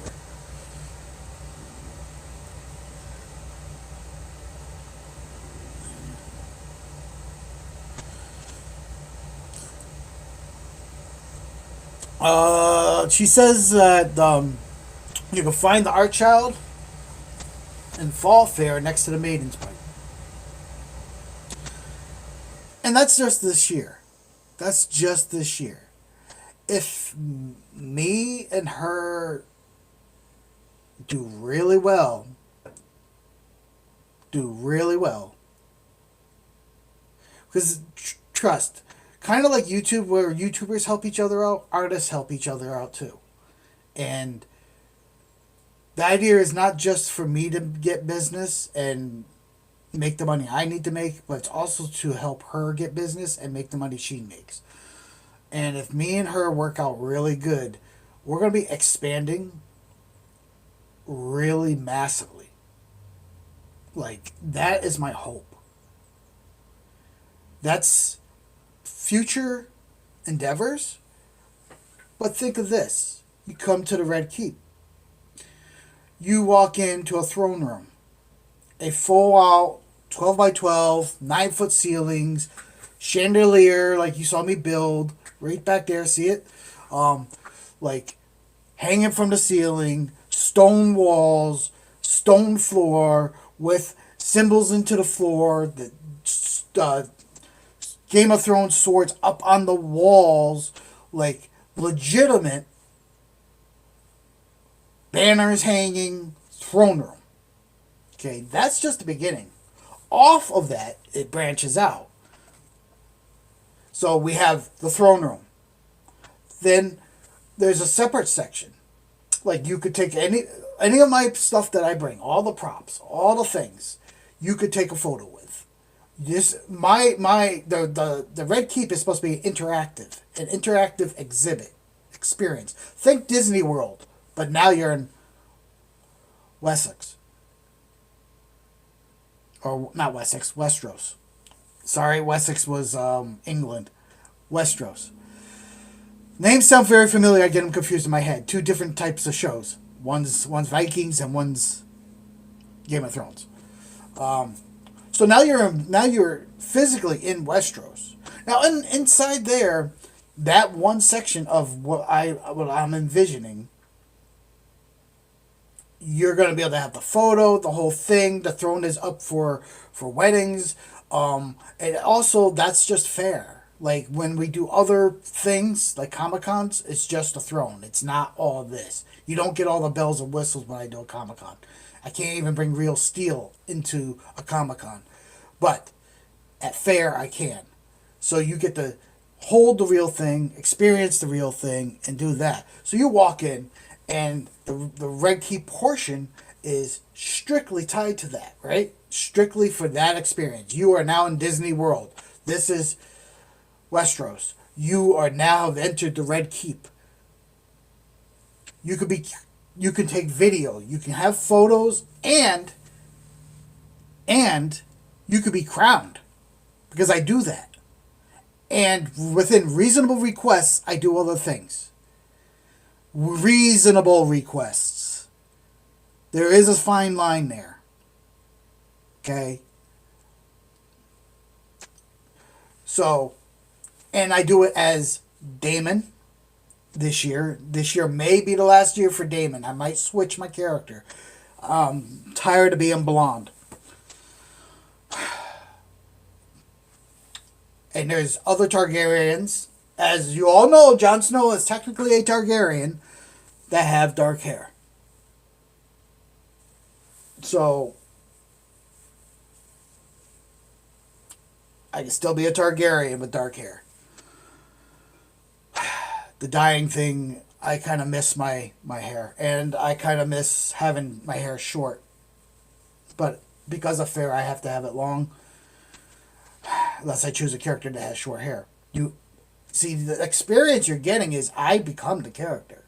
She says that you can find the art child in Fall Fair next to the Maiden's Pipe. And that's just this year. That's just this year. If me and her do really well, do really well, because trust, kind of like YouTube, where YouTubers help each other out, artists help each other out too. And the idea is not just for me to get business and make the money I need to make, but it's also to help her get business and make the money she makes. And if me and her work out really good, we're going to be expanding really massively. Like, that is my hope. That's future endeavors. But think of this: you come to the Red Keep, you walk into a throne room, a full out 12 by 12, 9-foot ceilings, chandelier like you saw me build right back there. See it? Like hanging from the ceiling, stone walls, stone floor with symbols into the floor, the Game of Thrones swords up on the walls, like legitimate banners hanging, throne room. Okay, that's just the beginning. Off of that, it branches out. So we have the throne room. Then there's a separate section. Like, you could take any of my stuff that I bring, all the props, all the things, you could take a photo with. This the Red Keep is supposed to be an interactive exhibit experience. Think Disney World, but now you're in Wessex. Or not Wessex, Westeros. Sorry, Wessex was England. Westeros. Names sound very familiar. I get them confused in my head. Two different types of shows. One's Vikings and one's Game of Thrones. So now you're physically in Westeros. Now inside there, that one section of what I'm envisioning, you're going to be able to have the photo, the whole thing. The throne is up for weddings. And also, that's just fair. Like, when we do other things, like Comic-Cons, it's just a throne. It's not all this. You don't get all the bells and whistles when I do a Comic-Con. I can't even bring real steel into a Comic-Con. But at fair, I can. So you get to hold the real thing, experience the real thing, and do that. So you walk in, and the Red Key portion is strictly tied to that, right? Strictly for that experience. You are now in Disney World. This is Westeros. You are now have entered the Red Keep. You can take video. You can have photos, and you could be crowned, because I do that. And within reasonable requests, I do other things. Reasonable requests. There is a fine line there. Okay? So, and I do it as Damon this year. This year may be the last year for Damon. I might switch my character. I'm tired of being blonde. And there's other Targaryens. As you all know, Jon Snow is technically a Targaryen that have dark hair. So, I can still be a Targaryen with dark hair. The dyeing thing, I kind of miss my hair, and I kind of miss having my hair short. But because of fair, I have to have it long, unless I choose a character that has short hair. You see, the experience you're getting is I become the character.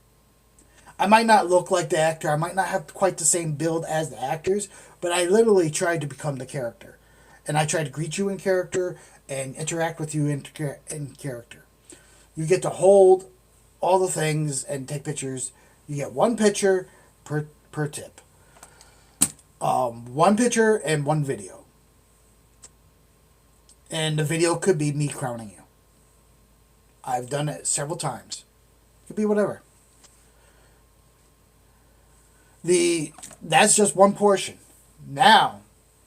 I might not look like the actor, I might not have quite the same build as the actors, but I literally tried to become the character. And I try to greet you in character and interact with you in character. You get to hold all the things and take pictures. You get one picture per tip. One picture and one video. And the video could be me crowning you. I've done it several times. It could be whatever. That's just one portion. Now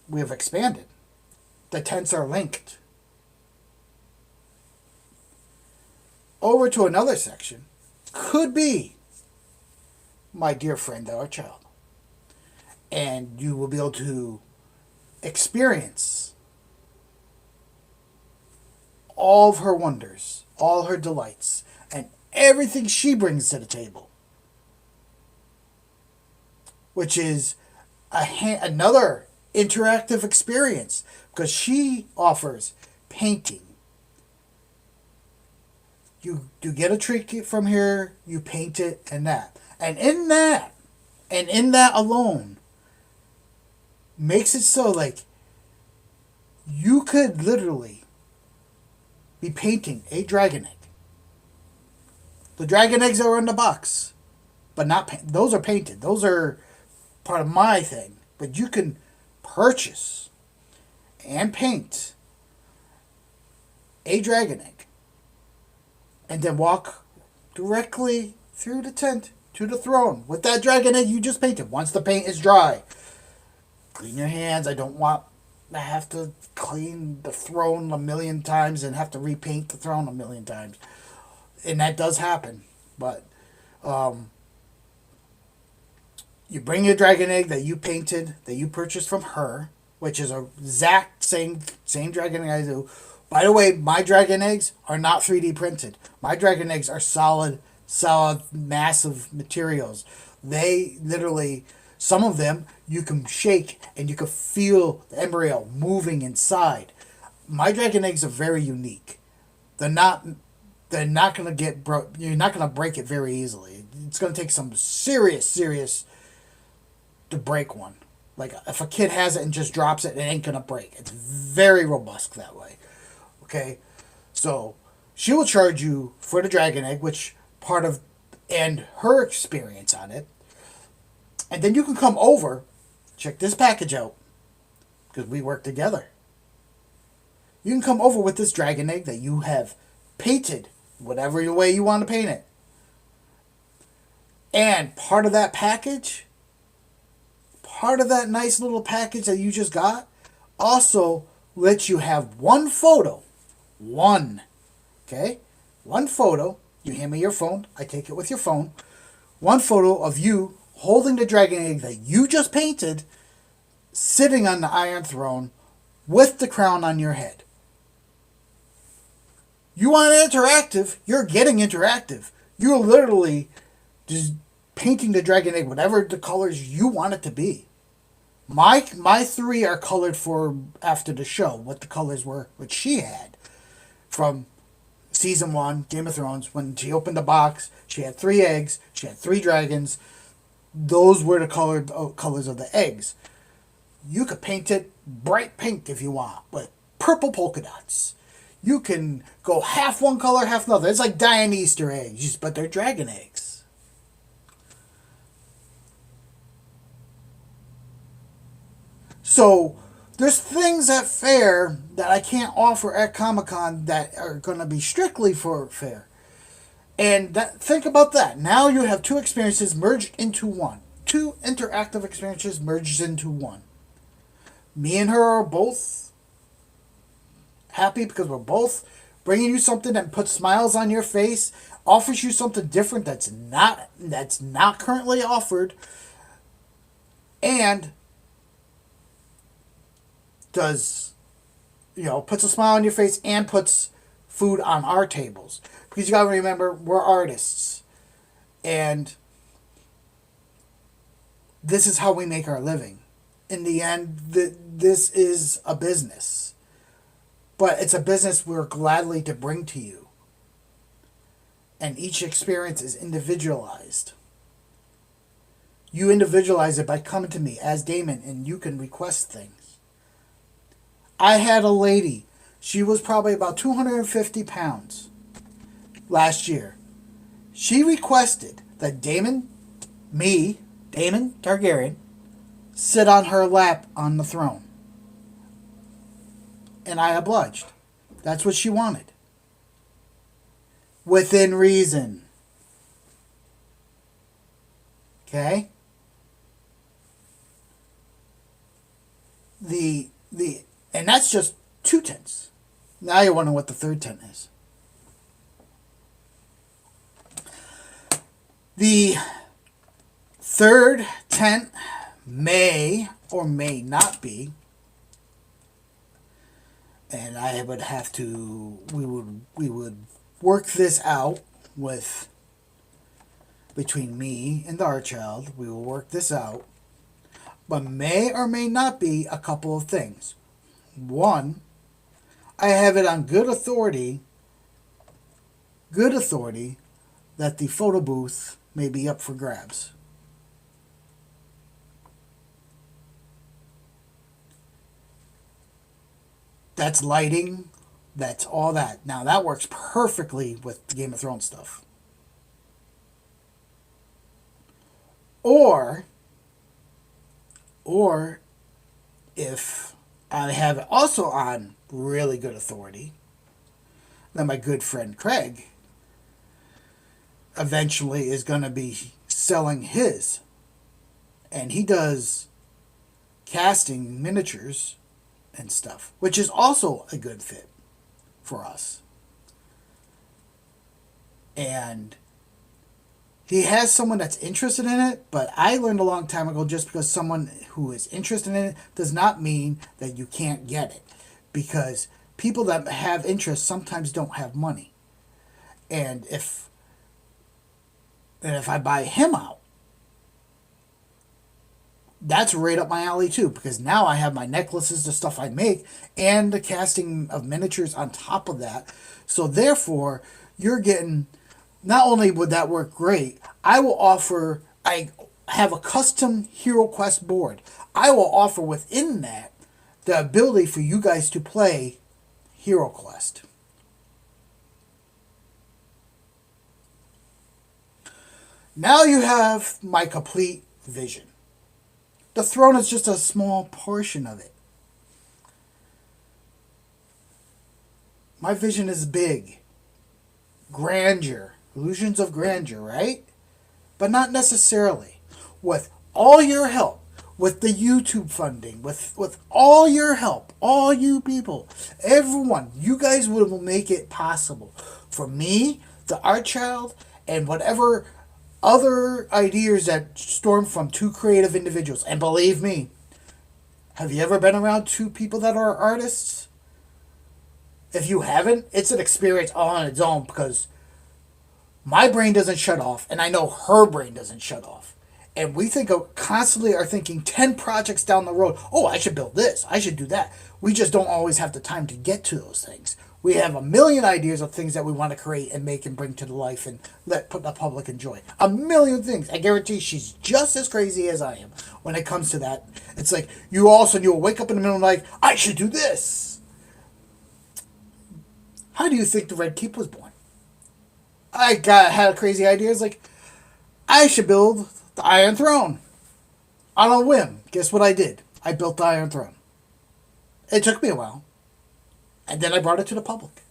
we have expanded. The tents are linked. Over to another section could be my dear friend or child. And you will be able to experience all of her wonders, all her delights, and everything she brings to the table. Which is another interactive experience, because she offers painting. You get a treat from here, you paint it, and that. And in that alone, makes it so like you could literally be painting a dragon egg. The dragon eggs are in the box, but those are painted. Those are part of my thing. But you can purchase and paint a dragon egg and then walk directly through the tent to the throne with that dragon egg you just painted. Once the paint is dry, clean your hands. I don't want to have to clean the throne a million times and have to repaint the throne a million times. And that does happen. But you bring your dragon egg that you painted, that you purchased from her, which is a exact same dragon egg I do. By the way, my dragon eggs are not 3D printed. My dragon eggs are solid, massive materials. They literally, some of them you can shake and you can feel the embryo moving inside. My dragon eggs are very unique. They're not going to get broke. You're not going to break it very easily. It's going to take some serious to break one. Like if a kid has it and just drops it, it ain't going to break. It's very robust that way. Okay, so she will charge you for the dragon egg, which part of, and her experience on it. And then you can come over, check this package out, because we work together. You can come over with this dragon egg that you have painted, whatever way you want to paint it. And part of that package, part of that nice little package that you just got, also lets you have one photo. One photo. You hand me your phone. I take it with your phone. One photo of you holding the dragon egg that you just painted, sitting on the Iron Throne with the crown on your head. You want interactive? You're getting interactive. You're literally just painting the dragon egg whatever the colors you want it to be. My three are colored for after the show, what the colors were, what she had. From season 1, Game of Thrones, when she opened the box, she had 3 eggs, she had 3 dragons. Those were the colors of the eggs. You could paint it bright pink if you want, with purple polka dots. You can go half one color, half another. It's like dyeing Easter eggs, but they're dragon eggs. So there's things at fair that I can't offer at Comic-Con that are going to be strictly for fair. And think about that. Now you have 2 experiences merged into one. 2 interactive experiences merged into one. Me and her are both happy because we're both bringing you something that puts smiles on your face, offers you something different that's not currently offered, and does, puts a smile on your face and puts food on our tables. Because you gotta remember, we're artists. And this is how we make our living. In the end, this is a business. But it's a business we're gladly to bring to you. And each experience is individualized. You individualize it by coming to me as Damon, and you can request things. I had a lady. She was probably about 250 pounds last year. She requested that Damon Targaryen, sit on her lap on the throne. And I obliged. That's what she wanted. Within reason. Okay? And that's just 2 tents. Now you're wondering what the 3rd tent is. The 3rd tent may or may not be, and I would have to, we would work this out between me and the Archchild. We will work this out, but may or may not be a couple of things. One, I have it on good authority that the photo booth may be up for grabs. That's lighting. That's all that. Now, that works perfectly with the Game of Thrones stuff. Or if I have it also on really good authority, then my good friend Craig eventually is going to be selling his. And he does casting miniatures and stuff, which is also a good fit for us. And he has someone that's interested in it, but I learned a long time ago, just because someone who is interested in it does not mean that you can't get it. Because people that have interest sometimes don't have money. And if I buy him out, that's right up my alley too, because now I have my necklaces, the stuff I make, and the casting of miniatures on top of that. So therefore, you're getting, not only would that work great, I have a custom Hero Quest board. I will offer within that the ability for you guys to play Hero Quest. Now you have my complete vision. The throne is just a small portion of it. My vision is big. Grandeur. Illusions of grandeur, right? But not necessarily. With all your help, with the YouTube funding, with all your help, all you people, everyone, you guys will make it possible. For me, the Archchild, and whatever other ideas that storm from 2 creative individuals. And believe me, have you ever been around 2 people that are artists? If you haven't, it's an experience all on its own, because my brain doesn't shut off, and I know her brain doesn't shut off. And we constantly are thinking 10 projects down the road. Oh, I should build this. I should do that. We just don't always have the time to get to those things. We have a million ideas of things that we want to create and make and bring to life and let the public enjoy. A million things. I guarantee she's just as crazy as I am when it comes to that. It's like you'll wake up in the middle of the night, I should do this. How do you think the Red Keep was born? I had a crazy idea. It's like, I should build the Iron Throne. On a whim. Guess what I did? I built the Iron Throne. It took me a while. And then I brought it to the public.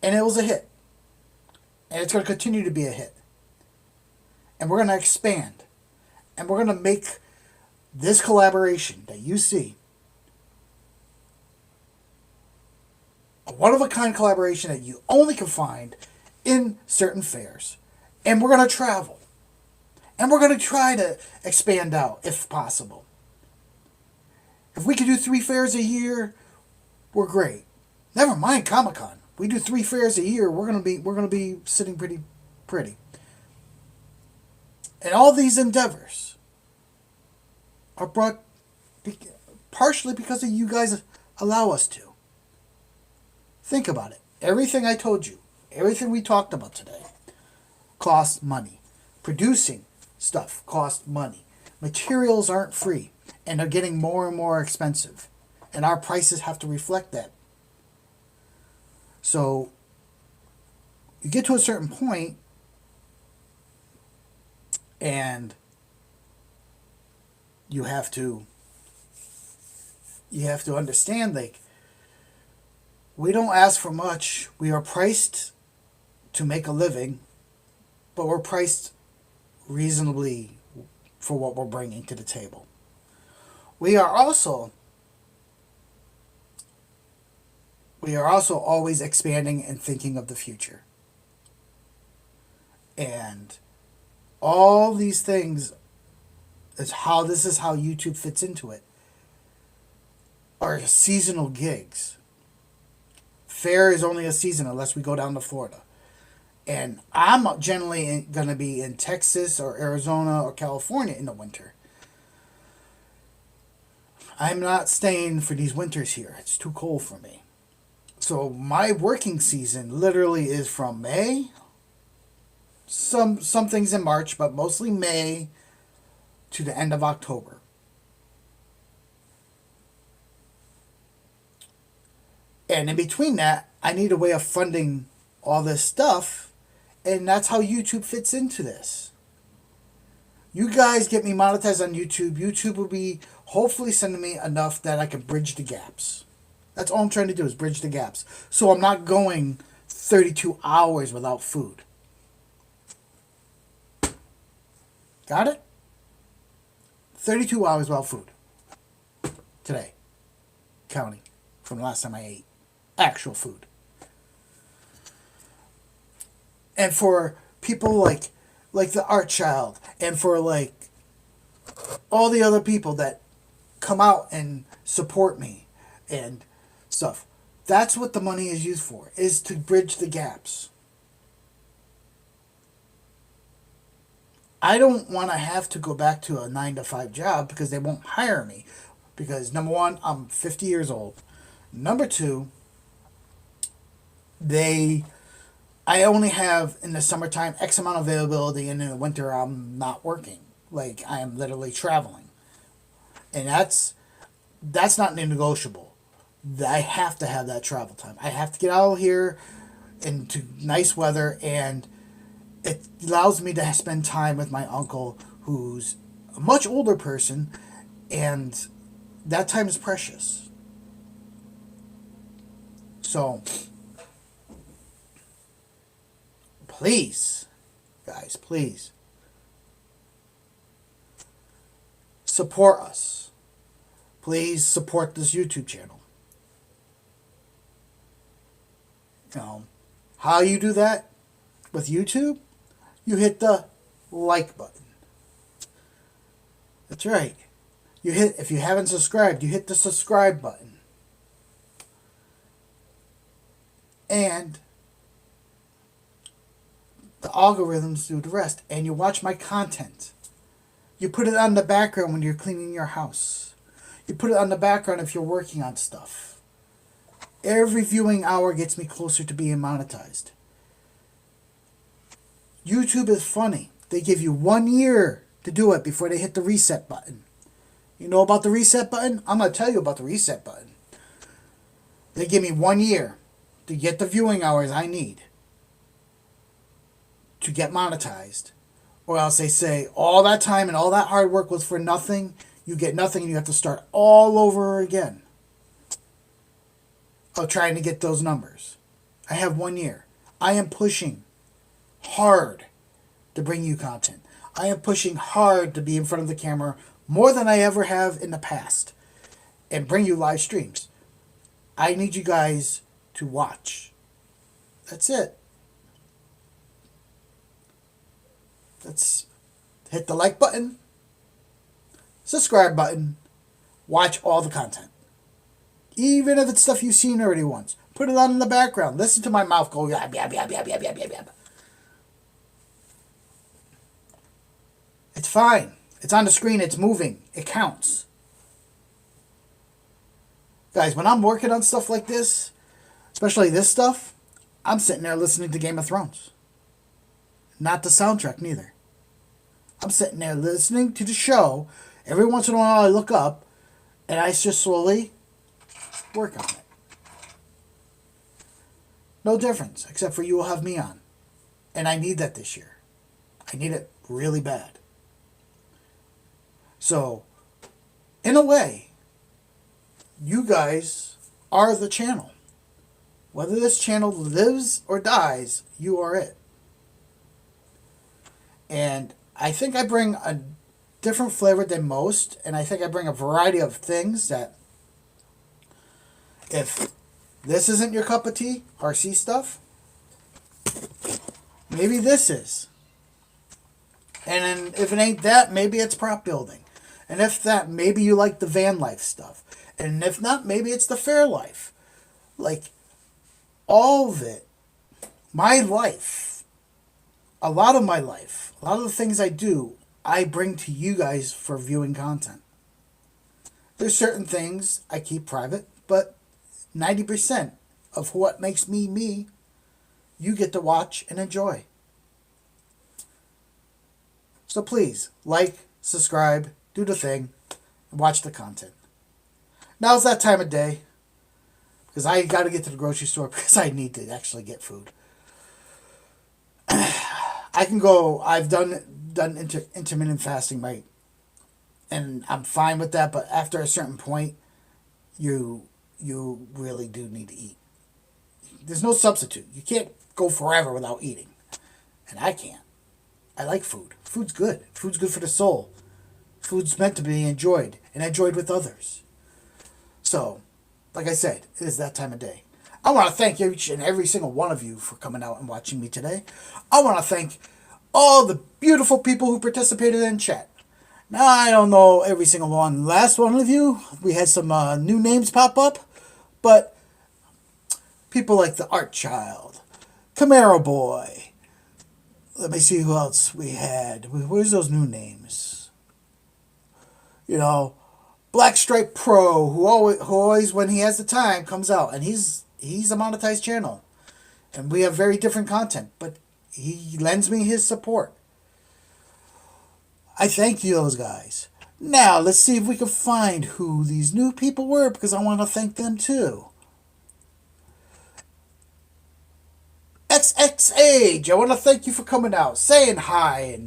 And it was a hit. And it's going to continue to be a hit. And we're going to expand. And we're going to make this collaboration that you see a one-of-a-kind collaboration that you only can find in certain fairs. And we're going to travel. And we're going to try to expand out if possible. If we could do 3 fairs a year, we're great. Never mind Comic-Con. We do 3 fairs a year, we're gonna be sitting pretty. And all these endeavors are brought partially because of you guys allow us to. Think about it. Everything I told you, everything we talked about today, costs money. Producing stuff costs money. Materials aren't free, and they're getting more and more expensive. And our prices have to reflect that. So, you get to a certain point, and you have to understand, like, we don't ask for much. We are priced to make a living, but we're priced reasonably for what we're bringing to the table. We are also always expanding and thinking of the future. And all these things this is how YouTube fits into it, are seasonal gigs. Fair is only a season unless we go down to Florida. And I'm generally going to be in Texas or Arizona or California in the winter. I'm not staying for these winters here. It's too cold for me. So my working season literally is from May, some things in March, but mostly May to the end of October. And in between that, I need a way of funding all this stuff, and that's how YouTube fits into this. You guys get me monetized on YouTube. YouTube will be hopefully sending me enough that I can bridge the gaps. That's all I'm trying to do, is bridge the gaps. So I'm not going 32 hours without food. Got it? 32 hours without food. Today. Counting from the last time I ate actual food. And for people like the Art Child, and for like all the other people that come out and support me and stuff, that's what the money is used for, is to bridge the gaps. I don't want to have to go back to a 9-to-5 job because they won't hire me. Because number one, I'm 50 years old. Number two, I only have in the summertime X amount of availability, and in the winter I'm not working. Like, I am literally traveling. And that's not negotiable. I have to have that travel time. I have to get out of here into nice weather, and it allows me to spend time with my uncle, who's a much older person, and that time is precious. So, please, guys, please, support us. Please support this YouTube channel. How you do that with YouTube? You hit the like button. That's right. If you haven't subscribed, you hit the subscribe button. And the algorithms do the rest. And you watch my content. You put it on the background when you're cleaning your house. You put it on the background if you're working on stuff. Every viewing hour gets me closer to being monetized. YouTube is funny. They give you 1 year to do it before they hit the reset button. You know about the reset button? I'm going to tell you about the reset button. They give me 1 year to get the viewing hours I need to get monetized. Or else they say all that time and all that hard work was for nothing. You get nothing and you have to start all over again of trying to get those numbers. I have 1 year. I am pushing hard to bring you content. I am pushing hard to be in front of the camera more than I ever have in the past and bring you live streams. I need you guys to watch. That's it. Let's hit the like button, subscribe button, watch all the content. Even if it's stuff you've seen already once. Put it on in the background. Listen to my mouth go yab, yab, yab, yab, yab, yab, yab, yab. It's fine. It's on the screen. It's moving. It counts. Guys, when I'm working on stuff like this, especially this stuff, I'm sitting there listening to Game of Thrones. Not the soundtrack, neither. I'm sitting there listening to the show. Every once in a while I look up and I just slowly work on it. No difference, except for you will have me on. And I need that this year. I need it really bad. So, in a way, you guys are the channel. Whether this channel lives or dies, you are it. And I think I bring a different flavor than most, and I think I bring a variety of things that if this isn't your cup of tea, RC stuff, maybe this is. And then if it ain't that, maybe it's prop building. And if that, maybe you like the van life stuff. And if not, maybe it's the fair life. Like, all of it, my life, a lot of my life, a lot of the things I do, I bring to you guys for viewing content. There's certain things I keep private, but 90% of what makes me me, you get to watch and enjoy. So please, like, subscribe, do the thing, and watch the content. Now's that time of day, because I got to get to the grocery store because I need to actually get food. I can go, I've done intermittent fasting, right? And I'm fine with that, but after a certain point, you really do need to eat. There's no substitute. You can't go forever without eating. And I can't. I like food. Food's good. Food's good for the soul. Food's meant to be enjoyed, and enjoyed with others. So, like I said, it is that time of day. I want to thank each and every single one of you for coming out and watching me today. I want to thank all the beautiful people who participated in chat. Now, I don't know every single one. Last one of you, we had some new names pop up, but people like the Art Child, Camaro Boy. Let me see who else we had. Where's those new names? You know, Black Stripe Pro, who always, when he has the time, comes out. And he's a monetized channel. And we have very different content. But he lends me his support. I thank you, those guys. Now, let's see if we can find who these new people were, because I want to thank them too. XXAge, I want to thank you for coming out, saying hi,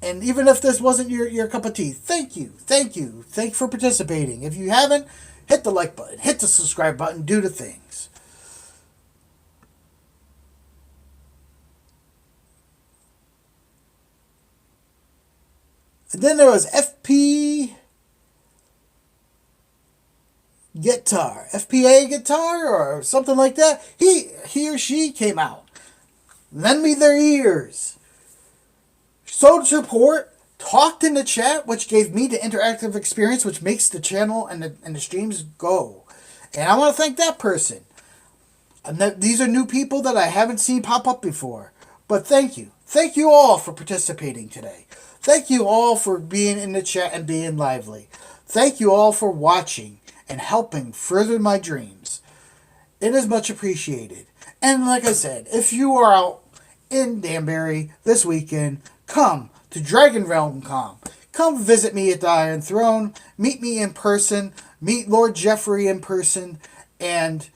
and even if this wasn't your cup of tea, thank you for participating. If you haven't, hit the like button, hit the subscribe button, do the things. And then there was FP Guitar, FPA Guitar, or something like that. He or she came out, lend me their ears, showed support, talked in the chat, which gave me the interactive experience, which makes the channel and the streams go. And I want to thank that person. And these are new people that I haven't seen pop up before. But thank you. Thank you all for participating today. Thank you all for being in the chat and being lively. Thank you all for watching and helping further my dreams. It is much appreciated. And like I said, if you are out in Danbury this weekend, come to Dragon Realm Con. Come visit me at the Iron Throne. Meet me in person. Meet Lord Jeffrey in person. And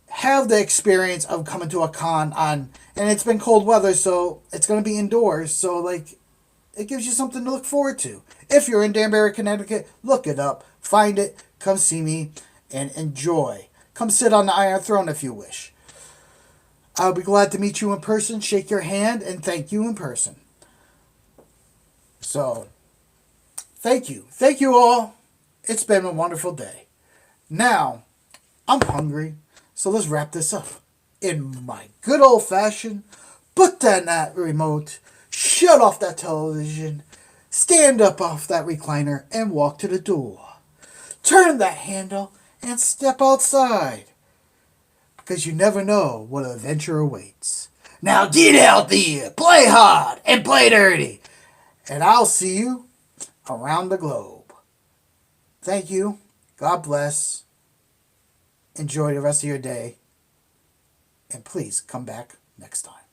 have the experience of coming to a con on... And it's been cold weather, so it's going to be indoors. So, like, it gives you something to look forward to. If you're in Danbury, Connecticut, look it up. Find it. Come see me. And enjoy. Come sit on the Iron Throne if you wish. I'll be glad to meet you in person, shake your hand, and thank you in person. So, thank you. Thank you all. It's been a wonderful day. Now, I'm hungry, so let's wrap this up. In my good old fashion, put down that remote, shut off that television, stand up off that recliner, and walk to the door. Turn that handle and step outside. Because you never know what adventure awaits. Now get out there, play hard and play dirty. And I'll see you around the globe. Thank you. God bless. Enjoy the rest of your day. And please come back next time.